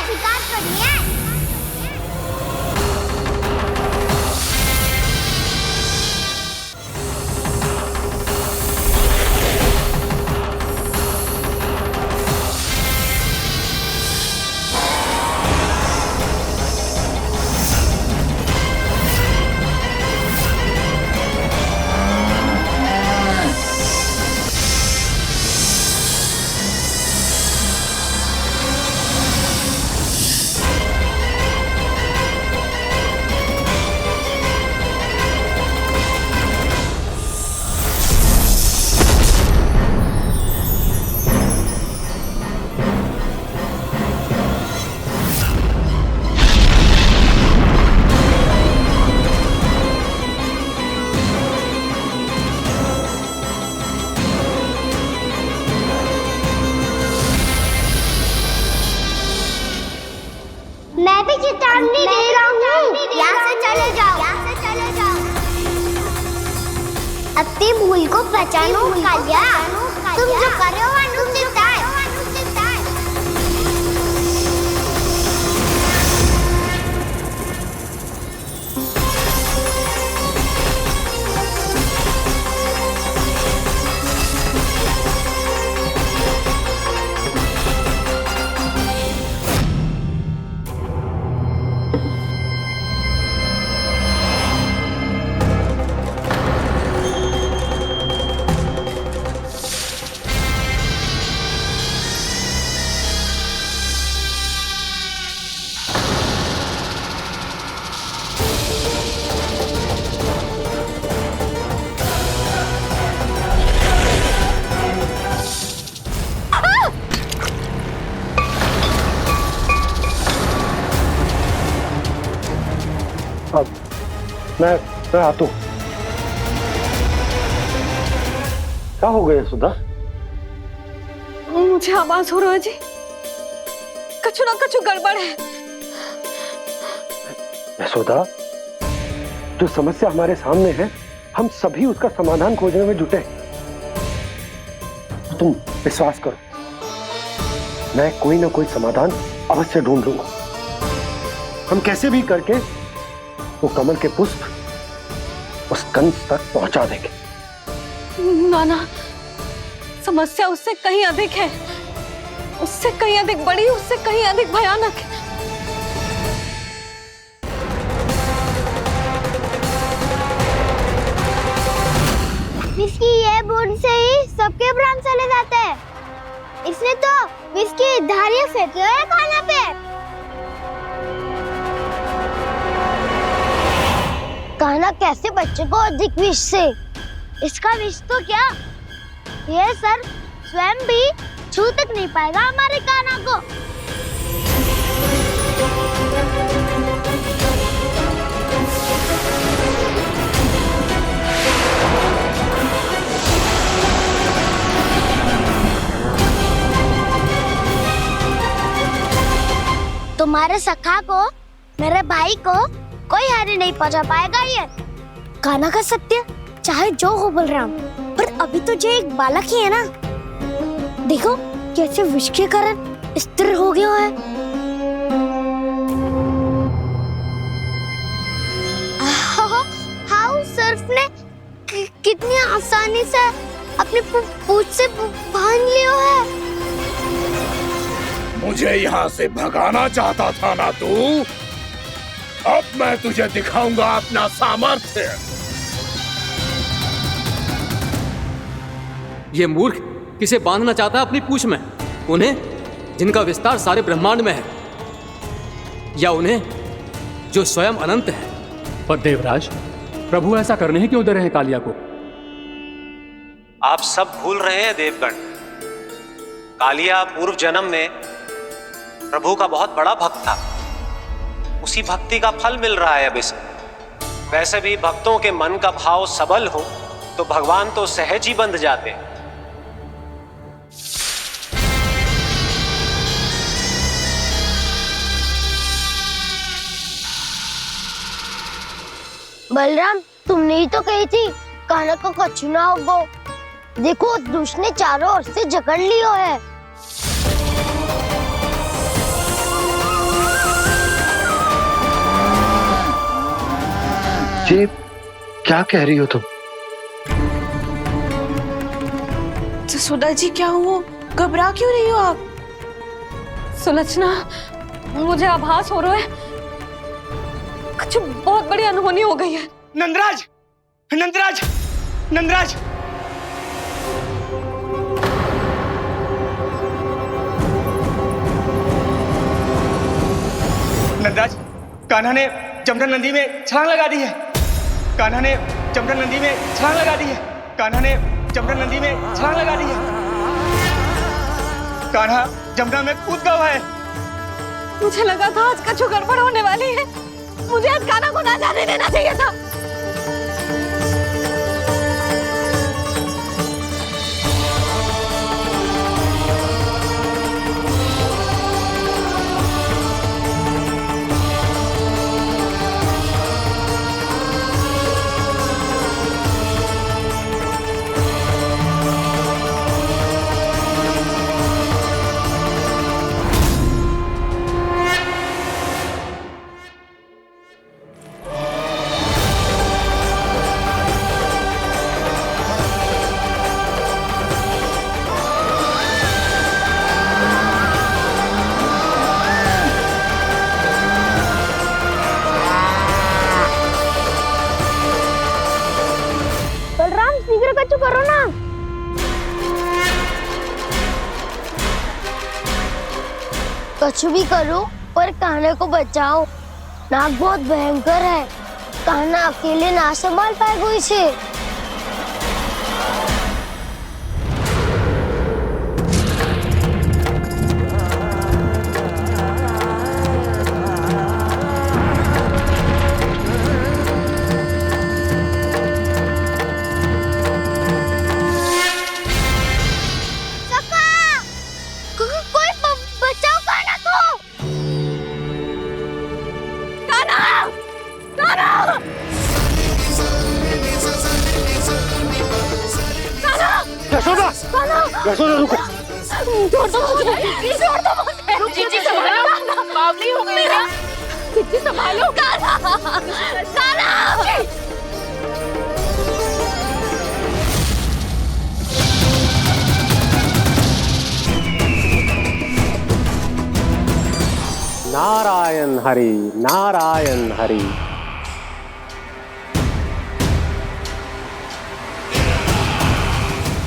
मैं भी चेतावनी दे रहा हूँ, यहाँ से चले जाओ, यहाँ से चले जाओ। अपनी भूल को पहचानो कालिया, तुम जो कर रहे हो अनुचित है। मैं आता हूँ। क्या हो गया सुधा? मुझे आवाज हो रहा है जी, कछु ना कछु गड़बड़ है। यशोदा, जो समस्या हमारे सामने है, हम सभी उसका समाधान खोजने में जुटे। तुम विश्वास करो, मैं कोई ना कोई समाधान अवश्य ढूंढ लूंगा। हम कैसे भी करके वो कमल के पुष्प उस कंस तक पहुंचा देंगे। नाना, समस्या उससे कहीं अधिक है, उससे कहीं अधिक बड़ी, उससे कहीं अधिक भयानक है। विस्की ये बूंद से ही सबके प्राण चले जाते हैं। इसने तो विस्की धारियां फेंकी है खाना पे। कान्हा कैसे बच्चे को अधिक विष से? इसका विष तो क्या, ये सर स्वयं भी छू तक नहीं पाएगा हमारे कान्हा को। तुम्हारे सखा को, मेरे भाई को कोई हानि नहीं पहुंचा पाएगा। ये कान्हा का सत्य चाहे जो हो बलराम, पर अभी तो जो एक बालक ही है ना। देखो कैसे विष के कारण स्थिर हो गया है। हाउ सर्फ ने कितनी आसानी से अपनी पूंछ से बांध लिया है। मुझे यहाँ से भगाना चाहता था ना तू? अब मैं तुझे दिखाऊंगा अपना सामर्थ्य। ये मूर्ख किसे बांधना चाहता है अपनी पूंछ में? उन्हें जिनका विस्तार सारे ब्रह्मांड में है, या उन्हें जो स्वयं अनंत है? पर देवराज, प्रभु ऐसा करने ही क्यों दे रहे हैं कालिया को? आप सब भूल रहे हैं देवगण। कालिया पूर्व जन्म में प्रभु का बहुत बड़ा भक्त था। उसी भक्ति का फल मिल रहा है अब इसे। वैसे भी भक्तों के मन का भाव सबल हो तो भगवान तो सहज ही बंध जाते हैं। बलराम, तुमने ही तो कही थी कान्हा को कछु ना होगो। देखो उस दुष्ट ने चारों ओर से जकड़ लियो है। ये क्या कह रही हो तुम? जसोदा जी, क्या हुआ? घबरा क्यों रही हो आप? सुलक्षणा, मुझे आभास हो रहा है कुछ बहुत बड़ी अनहोनी हो गई है। नंदराज, नंदराज, नंदराज, नंदराज, कान्हा ने जमदग्नि नदी में छलांग लगा दी है। कान्हा ने जमदग्नि नदी में छलांग लगा दी है। कान्हा ने जमदग्नि नदी में छलांग लगा दी है। कान्हा जमुना में कूद गया है। मुझे लगा था आज कछु गड़बड़ होने वाली है। मुझे आज कान्हा को ना जाने देना चाहिए था। कुछ भी करो और कान्हा को बचाओ। नाग बहुत भयंकर है, कान्हा अकेले ना संभाल पाएगा इसे। यशोदा रुको। छोड़ दो मुझे, छोड़ दो मुझे। जीजी संभालो, बावली हो गई है। जीजी संभालो। कान्हा, कान्हा। नारायण हरि, नारायण हरि।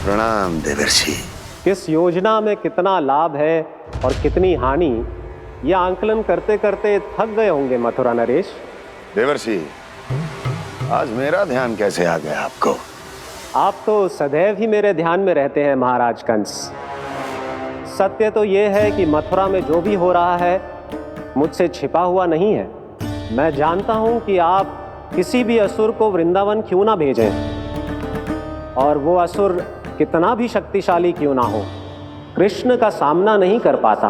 प्रणाम देवर्षि। किस योजना में कितना लाभ है और कितनी हानि, यह आंकलन करते करते थक गए होंगे मथुरा नरेश। देवर्षि, आज मेरा ध्यान कैसे आ गया आपको? आप तो सदैव ही मेरे ध्यान में रहते हैं महाराज कंस। सत्य तो यह है कि मथुरा में जो भी हो रहा है मुझसे छिपा हुआ नहीं है। मैं जानता हूं कि आप किसी भी असुर को वृंदावन क्यों ना भेजें, और वो असुर कितना भी शक्तिशाली क्यों ना हो, कृष्ण का सामना नहीं कर पाता।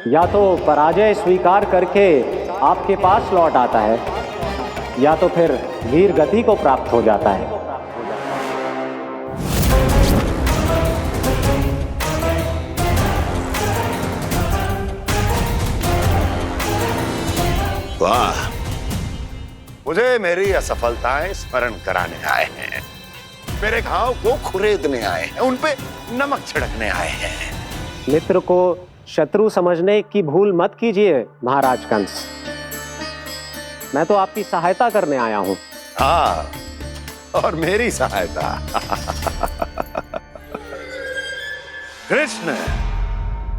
या तो पराजय स्वीकार करके आपके पास लौट आता है, या तो फिर वीर गति को प्राप्त हो जाता है। वाह, मुझे मेरी असफलताएं स्मरण कराने आए हैं, मेरे घाव को खुरेदने आए हैं, उन पे नमक छिड़कने आए हैं। मित्र को शत्रु समझने की भूल मत कीजिए महाराज कंस। मैं तो आपकी सहायता करने आया हूं। हाँ, और मेरी सहायता। कृष्ण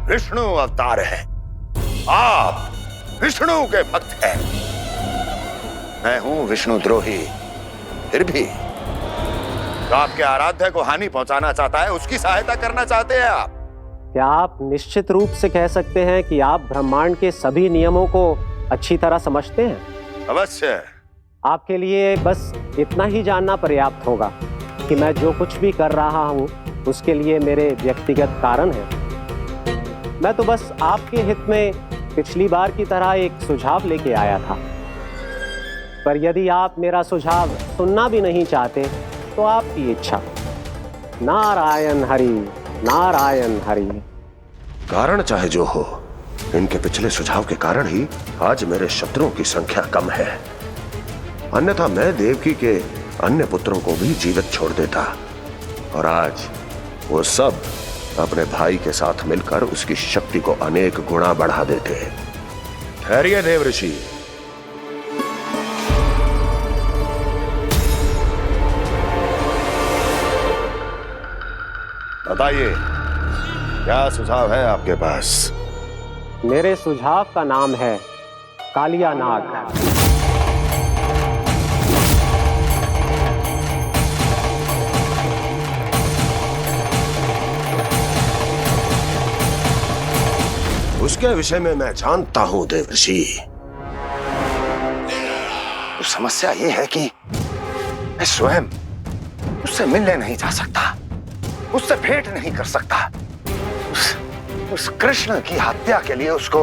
विष्णु अवतार है, आप विष्णु के भक्त हैं। मैं हूं विष्णु द्रोही, फिर भी तो आपके आराध्य को हानि पहुंचाना चाहता है, उसकी सहायता करना चाहते हैं आप। क्या आप निश्चित रूप से कह सकते हैं कि आप ब्रह्मांड के सभी नियमों को अच्छी तरह समझते हैं? अवश्य। आपके लिए बस इतना ही जानना पर्याप्त होगा कि मैं जो कुछ भी कर रहा हूं उसके लिए मेरे व्यक्तिगत कारण हैं। मैं तो बस आपके हित में पिछली बार की तरह एक सुझाव लेके आया था, पर यदि आप मेरा सुझाव सुनना भी नहीं चाहते तो आपकी इच्छा। नारायण हरि, नारायण हरि। कारण चाहे जो हो, इनके पिछले सुझाव के कारण ही आज मेरे शत्रुओं की संख्या कम है। अन्यथा मैं देवकी के अन्य पुत्रों को भी जीवित छोड़ देता, और आज वो सब अपने भाई के साथ मिलकर उसकी शक्ति को अनेक गुना बढ़ा देते। ठहरिए देवऋषि, बताइए क्या सुझाव है आपके पास? मेरे सुझाव का नाम है कालिया नाग। उसके विषय में मैं जानता हूं देवर्षि। तो समस्या ये है कि मैं स्वयं उससे मिलने नहीं जा सकता, उससे भेंट नहीं कर सकता। उस कृष्ण की हत्या के लिए उसको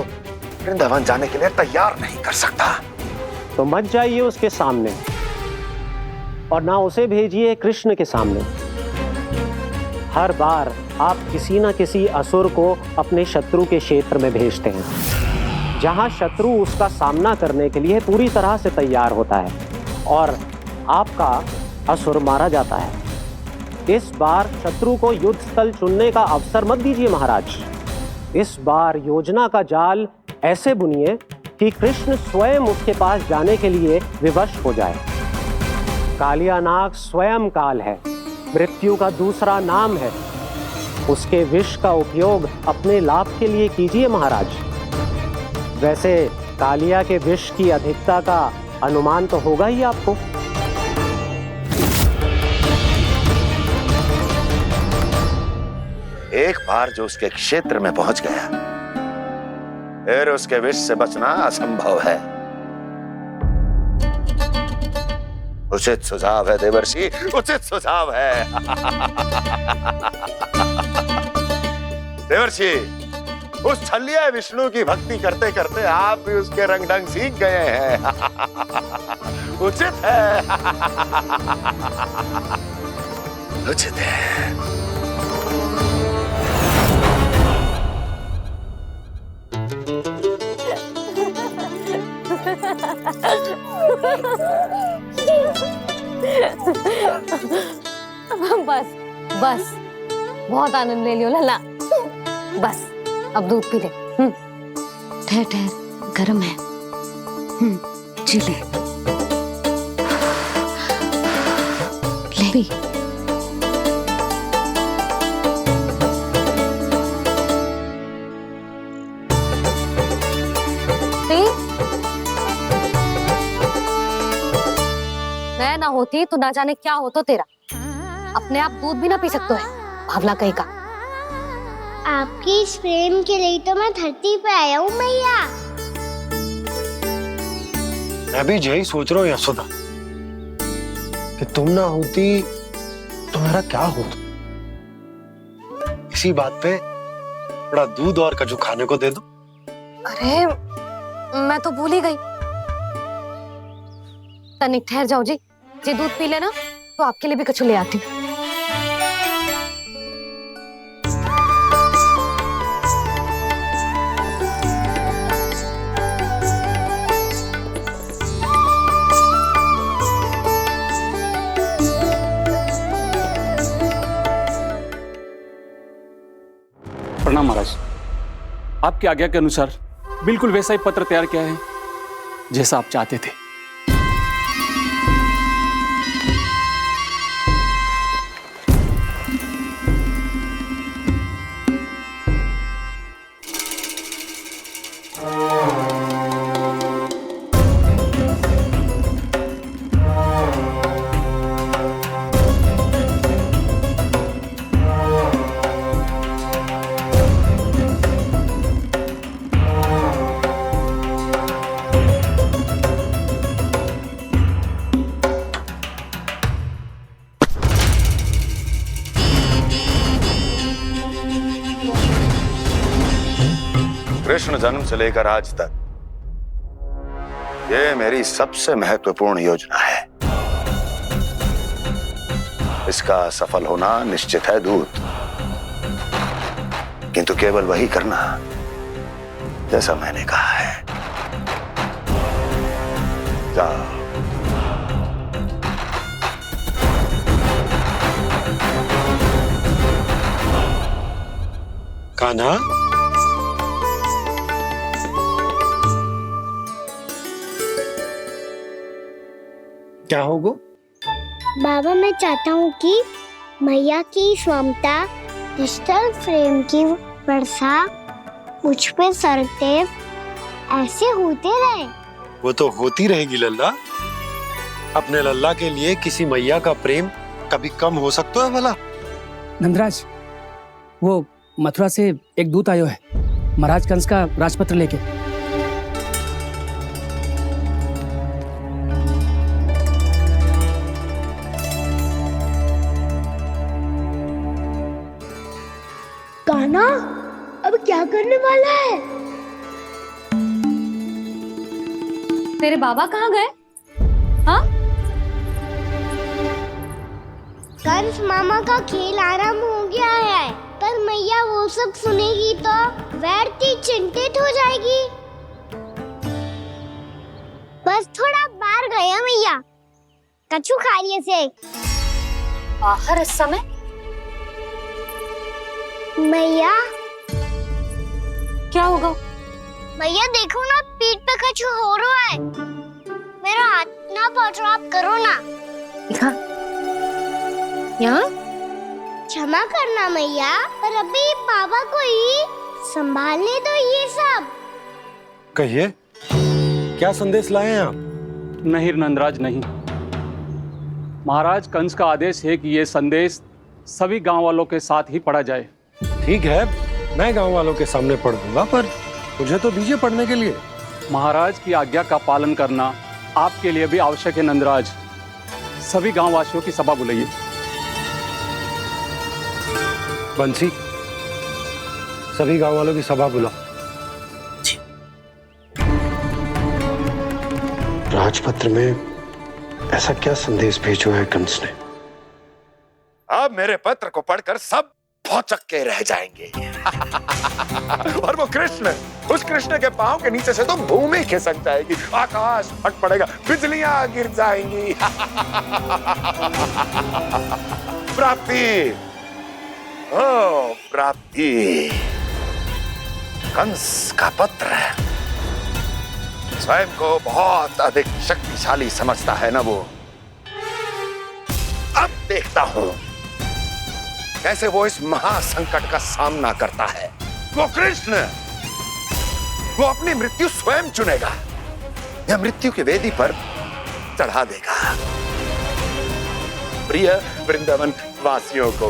वृंदावन जाने के लिए तैयार नहीं कर सकता। तो मत जाइए उसके सामने, और ना उसे भेजिए कृष्ण के सामने। हर बार आप किसी न किसी असुर को अपने शत्रु के क्षेत्र में भेजते हैं, जहां शत्रु उसका सामना करने के लिए पूरी तरह से तैयार होता है, और आपका असुर मारा जाता है। इस बार शत्रु को युद्ध स्थल चुनने का अवसर मत दीजिए महाराज। इस बार योजना का जाल ऐसे बुनिए कि कृष्ण स्वयं उसके पास जाने के लिए विवश हो जाए। कालिया नाग स्वयं काल है, मृत्यु का दूसरा नाम है। उसके विष का उपयोग अपने लाभ के लिए कीजिए महाराज। वैसे कालिया के विष की अधिकता का अनुमान तो होगा ही आपको। एक बार जो उसके क्षेत्र में पहुंच गया, फिर उसके विष से बचना असंभव है। उचित सुझाव है देवर्षि, उचित सुझाव है। देवर्षि, उस छलिया विष्णु की भक्ति करते करते आप भी उसके रंग ढंग सीख गए हैं। उचित है, उचित है। बस बस, बहुत आनंद ले लियो लल्ला। बस अब दूध पी ले। ठहर ठहर, गर्म है। जी ले ले। मैं ना होती तो ना जाने क्या होता तेरा। अपने आप दूध भी ना पी सकते है, भावला कहीं का। आपकी इस प्रेम के लिए तो मैं धरती पे आया हूँ मैया। मैं भी यही सोच रहा हूँ यशोदा कि तुम ना होती तो मेरा क्या होता। इसी बात पे थोड़ा दूध और कजू खाने को दे दो। अरे मैं तो भूल ही गई। तनिक ठहर जाओ जी, जे दूध पी लेना तो आपके लिए भी कछु ले आती हूँ। प्रणाम महाराज। आपकी आज्ञा के अनुसार बिल्कुल वैसा ही पत्र तैयार किया है जैसा आप चाहते थे। कृष्ण जन्म से लेकर आज तक ये मेरी सबसे महत्वपूर्ण योजना है। इसका सफल होना निश्चित है दूत, किंतु केवल वही करना जैसा मैंने कहा है। जाओ। कान्हा, क्या होगा? बाबा मैं चाहता हूँ कि मैया की स्वमता क्रिस्टल फ्रेम की वर्षा मुझ पे सरते ऐसे होते रहे। वो तो होती रहेगी लल्ला। अपने लल्ला के लिए किसी मैया का प्रेम कभी कम हो सकता है भला? नंदराज, वो मथुरा से एक दूत आयो है महाराज कंस का राजपत्र लेके। कान्हा अब क्या करने वाला है? तेरे बाबा कहाँ गए? हाँ? कंस मामा का खेल आरंभ हो गया है, पर मैया वो सब सुनेगी तो व्यर्थ चिंतित हो जाएगी। बस थोड़ा बाहर गया मैया, कछु खा लिए से। बाहर इस समय? मैया क्या होगा? मैया देखो ना, पीठ पे कुछ हो रहा है। मेरा हाथ ना पकड़ो, आप करो ना। दिखा। यहाँ? क्षमा करना मैया, पर अभी बाबा को ही संभालने दो ये सब। कहिए, क्या संदेश लाए हैं आप? नहीं नंदराज नहीं। महाराज कंस का आदेश है कि ये संदेश सभी गांव वालों के साथ ही पढ़ा जाए। ठीक है, मैं गांव वालों के सामने पढ़ दूंगा, पर मुझे तो दीजिए पढ़ने के लिए। महाराज की आज्ञा का पालन करना आपके लिए भी आवश्यक है नंदराज। सभी गांव वासियों की सभा बुलाइए। बंसी, सभी गांव वालों की सभा बुलाओ। राजपत्र में ऐसा क्या संदेश भेजो है कंस ने? अब मेरे पत्र को पढ़कर सब भौचक के रह जाएंगे। और वो कृष्ण, उस कृष्ण के पांव के नीचे से तो भूमि खिसक जाएगी, आकाश फट पड़ेगा, बिजलियां गिर जाएंगी। प्राप्ति, ओ प्राप्ति, कंस का पत्र। स्वयं को बहुत अधिक शक्तिशाली समझता है ना वो। अब देखता हूं कैसे वो इस महासंकट का सामना करता है। वो कृष्ण, वो अपनी मृत्यु स्वयं चुनेगा या मृत्यु की वेदी पर चढ़ा देगा। प्रिय वृंदावन वासियों को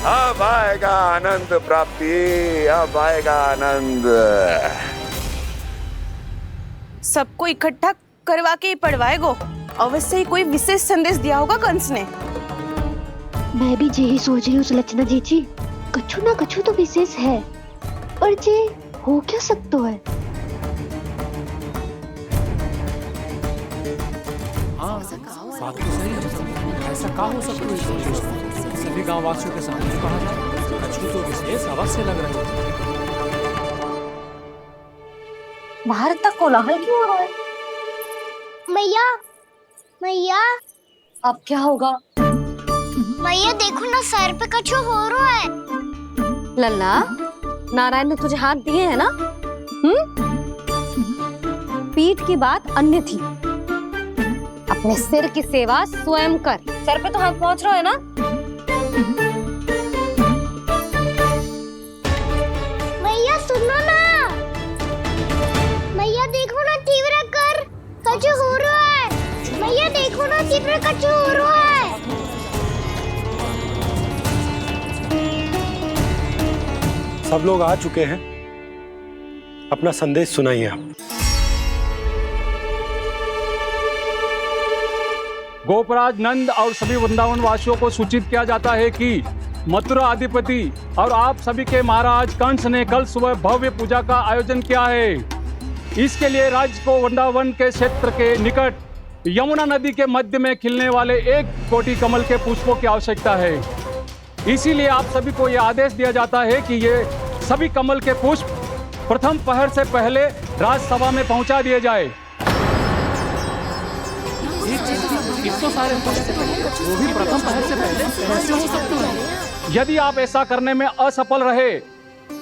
अब आएगा आनंद प्राप्ति, अब आएगा आनंद। सबको इकट्ठा करवा के ही पढ़वाएगो। अवश्य ही कोई विशेष संदेश दिया होगा कंस ने। मैं भी यही सोच रही हूँ सुलक्षणा जी, कछु ना कछु तो विशेष है, पर जे हो क्या सकता है? बात तो सही है। ऐसा क्या हो सकता है? सभी गांव वासियों के सामने कहा जाए, कछु तो विशेष अवश्य लग रहा है। बाहर तक कोलाहल क्यों हो रहा है? मैया, मैया, अब क्या होगा? मैया देखो ना, सर पे कछु हो रहा है। लल्ला, नारायण ने तुझे हाथ दिए हैं ना? पीठ की बात अन्य थी। अपने सिर की सेवा स्वयं कर। सर पे तो हाथ पहुंच रहा है ना? मैया सुनो ना, मैया देखो ना, तीव्र कर कछु हो रहा है। मैया देखो ना, तीव्र कछु हो रहा है। सब लोग आ चुके हैं, अपना संदेश सुनाइए आप। गोपराज नंद और सभी वृंदावन वासियों को सूचित किया जाता है कि मथुरा अधिपति और आप सभी के महाराज कंस ने कल सुबह भव्य पूजा का आयोजन किया है। इसके लिए राज्य को वृंदावन के क्षेत्र के निकट यमुना नदी के मध्य में खिलने वाले 1 कोटि कमल के पुष्पों की आवश्यकता है। इसीलिए आप सभी को यह आदेश दिया जाता है कि ये सभी कमल के पुष्प प्रथम पहर से पहले राजसभा में पहुंचा दिए जाए। इतने सारे वो भी प्रथम पहर से पहले कैसे हो सकते हैं? यदि आप ऐसा करने में असफल रहे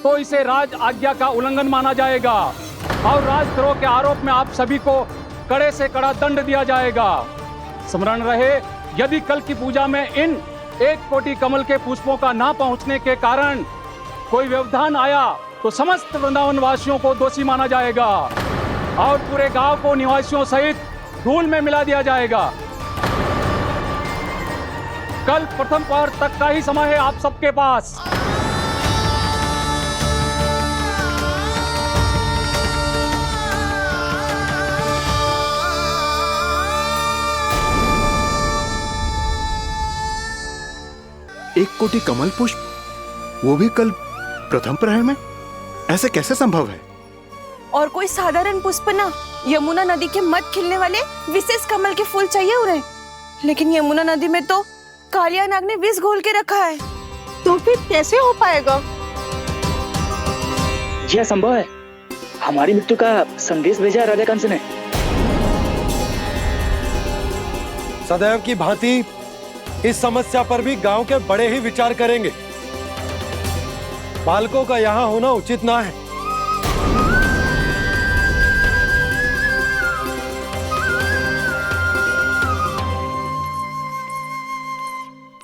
तो इसे राज आज्ञा का उल्लंघन माना जाएगा और राजद्रोह के आरोप में आप सभी को कड़े से कड़ा दंड दिया जाएगा। स्मरण रहे, यदि कल की पूजा में इन 1 कोटि कमल के पुष्पों का ना पहुंचने के कारण कोई व्यवधान आया तो समस्त वृंदावन वासियों को दोषी माना जाएगा और पूरे गांव को निवासियों सहित धूल में मिला दिया जाएगा। कल प्रथम पहर तक का ही समय है आप सबके पास। एक कोटि कमल पुष्प, वो भी कल प्रथम प्रहर में? ऐसे कैसे संभव है? और कोई साधारण पुष्प ना, यमुना नदी के मध्य खिलने वाले विशेष कमल के फूल चाहिए उन्हें। लेकिन यमुना नदी में तो कालिया नाग ने विष घोल के रखा है, तो फिर कैसे हो पाएगा? यह संभव है। हमारी मृत्यु का संदेश भेजा राजा कंस ने। सदैव की भांति इस समस्या पर भी गांव के बड़े ही विचार करेंगे। बालकों का यहाँ होना उचित ना है।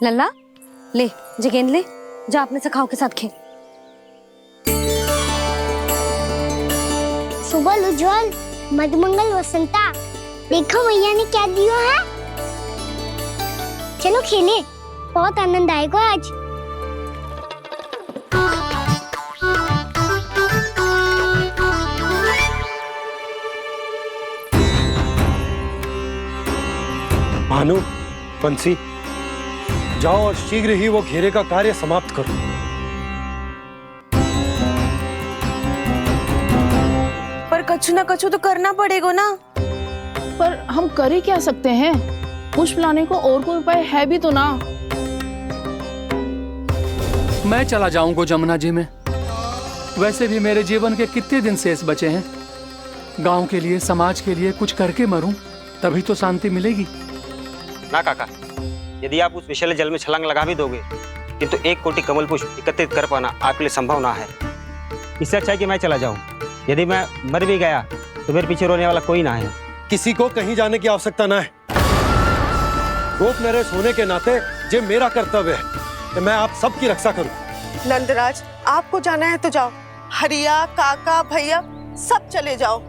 लल्ला ले जे गेंद ले, जा अपने सखाओं के साथ खेल। सुबह उज्जवल, मधुमंगल वसंता, देखो भैया ने क्या दिया है। चलो खेले, बहुत आनंद आएगा आज। भानु, बंसी, जाओ और शीघ्र ही वो घेरे का कार्य समाप्त करो। पर कछु ना कछु तो करना पड़ेगा ना। पर हम कर ही क्या सकते हैं? पुष्प लाने को और कोई उपाय है भी तो ना। मैं चला जाऊंगा जमुना जी में। वैसे भी मेरे जीवन के कितने दिन शेष बचे हैं। गांव के लिए, समाज के लिए कुछ करके मरूं, तभी तो शांति मिलेगी। ना काका, यदि आप उस विषैले जल में छलांग लगा भी दोगे, किंतु 1 कोटि कमल पुष्प एकत्रित कर पाना आपके लिए संभव ना है। इससे अच्छा है कि मैं चला जाऊं। यदि मैं मर भी गया तो मेरे पीछे रोने वाला कोई ना है। किसी को कहीं जाने की आवश्यकता ना है। गोप नरेश होने के नाते ये मेरा कर्तव्य है कि मैं आप सबकी रक्षा करूं। नंदराज, आपको जाना है तो जाओ। हरिया, काका, भैया सब चले जाओ।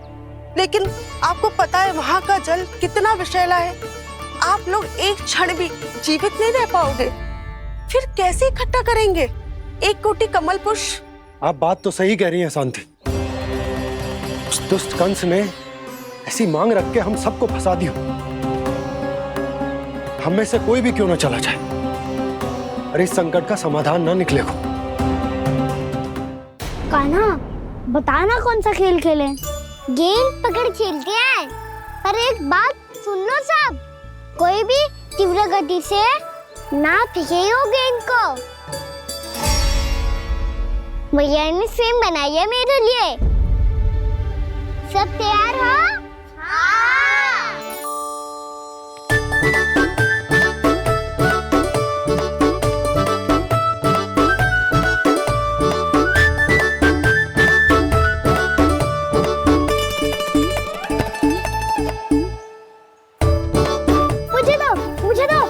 लेकिन आपको पता है वहाँ का जल कितना विषैला है। आप लोग एक क्षण भी जीवित नहीं रह पाओगे। फिर कैसे इकट्ठा करेंगे 1 कोटि कमल पुष्प? आप बात तो सही कह रही हैं शांति। उस दुष्ट कंस ने ऐसी मांग रख के हम सबको फंसा दिया। हम में से कोई भी क्यों ना चला जाए और इस संकट का समाधान ना निकले को। कान्हा, बताना कौन सा खेल खेलें? गेंद पकड़ खेलते हैं। पर एक बात सुन लो सब, कोई भी तीव्र गति से ना फेंकेगा गेंद को। भैया ने फ्रेम बनाई है मेरे लिए। सब तैयार हो? मुझे दो।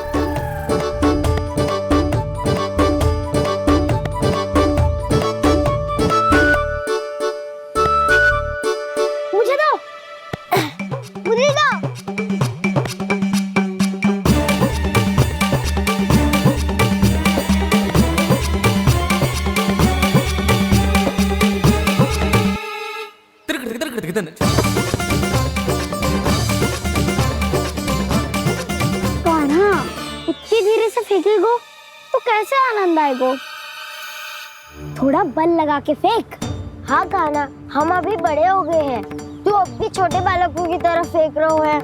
इतनी धीरे से फेंकेगो तो कैसे आनंद आएगो? थोड़ा बल लगा के फेंक। हाँ कान्हा, हम अभी बड़े हो गए हैं, तू अब भी छोटे बालकों की तरह फेंक रहा है।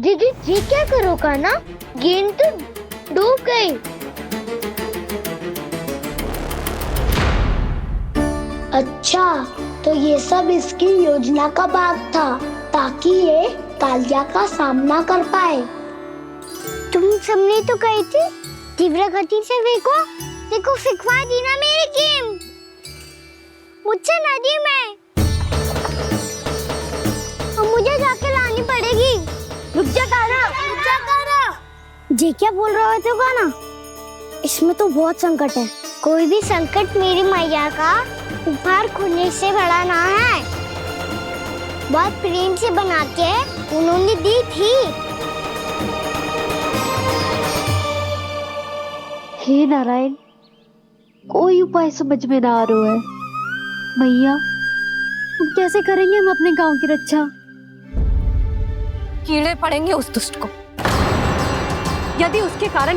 दीदी जी क्या करो कान्हा? गेंद तो डूब गई। अच्छा, तो ये सब इसकी योजना का भाग था ताकि ये कालिया का सामना कर पाए। तुम सबने तो कही थी तीव्र गति से फेंको। देखो फिकवा दी ना मेरी गेम। मुझसे नदी में। अब मुझे जाके लानी पड़ेगी। रुक जा कान्हा, रुक जा कान्हा। जी क्या बोल रहे थे कान्हा? इसमें तो बहुत संकट है। कोई भी संकट मेरी मैया का उपहार खोने से बड़ा ना है। बहुत प्रेम से बना के उन्होंने दी थी। हे नारायण, कोई उपाय समझ में ना आ रहा है। मैया, हम कैसे करेंगे हम अपने गांव की रक्षा? कीड़े पड़ेंगे उस दुष्ट को। यदि उसके कारण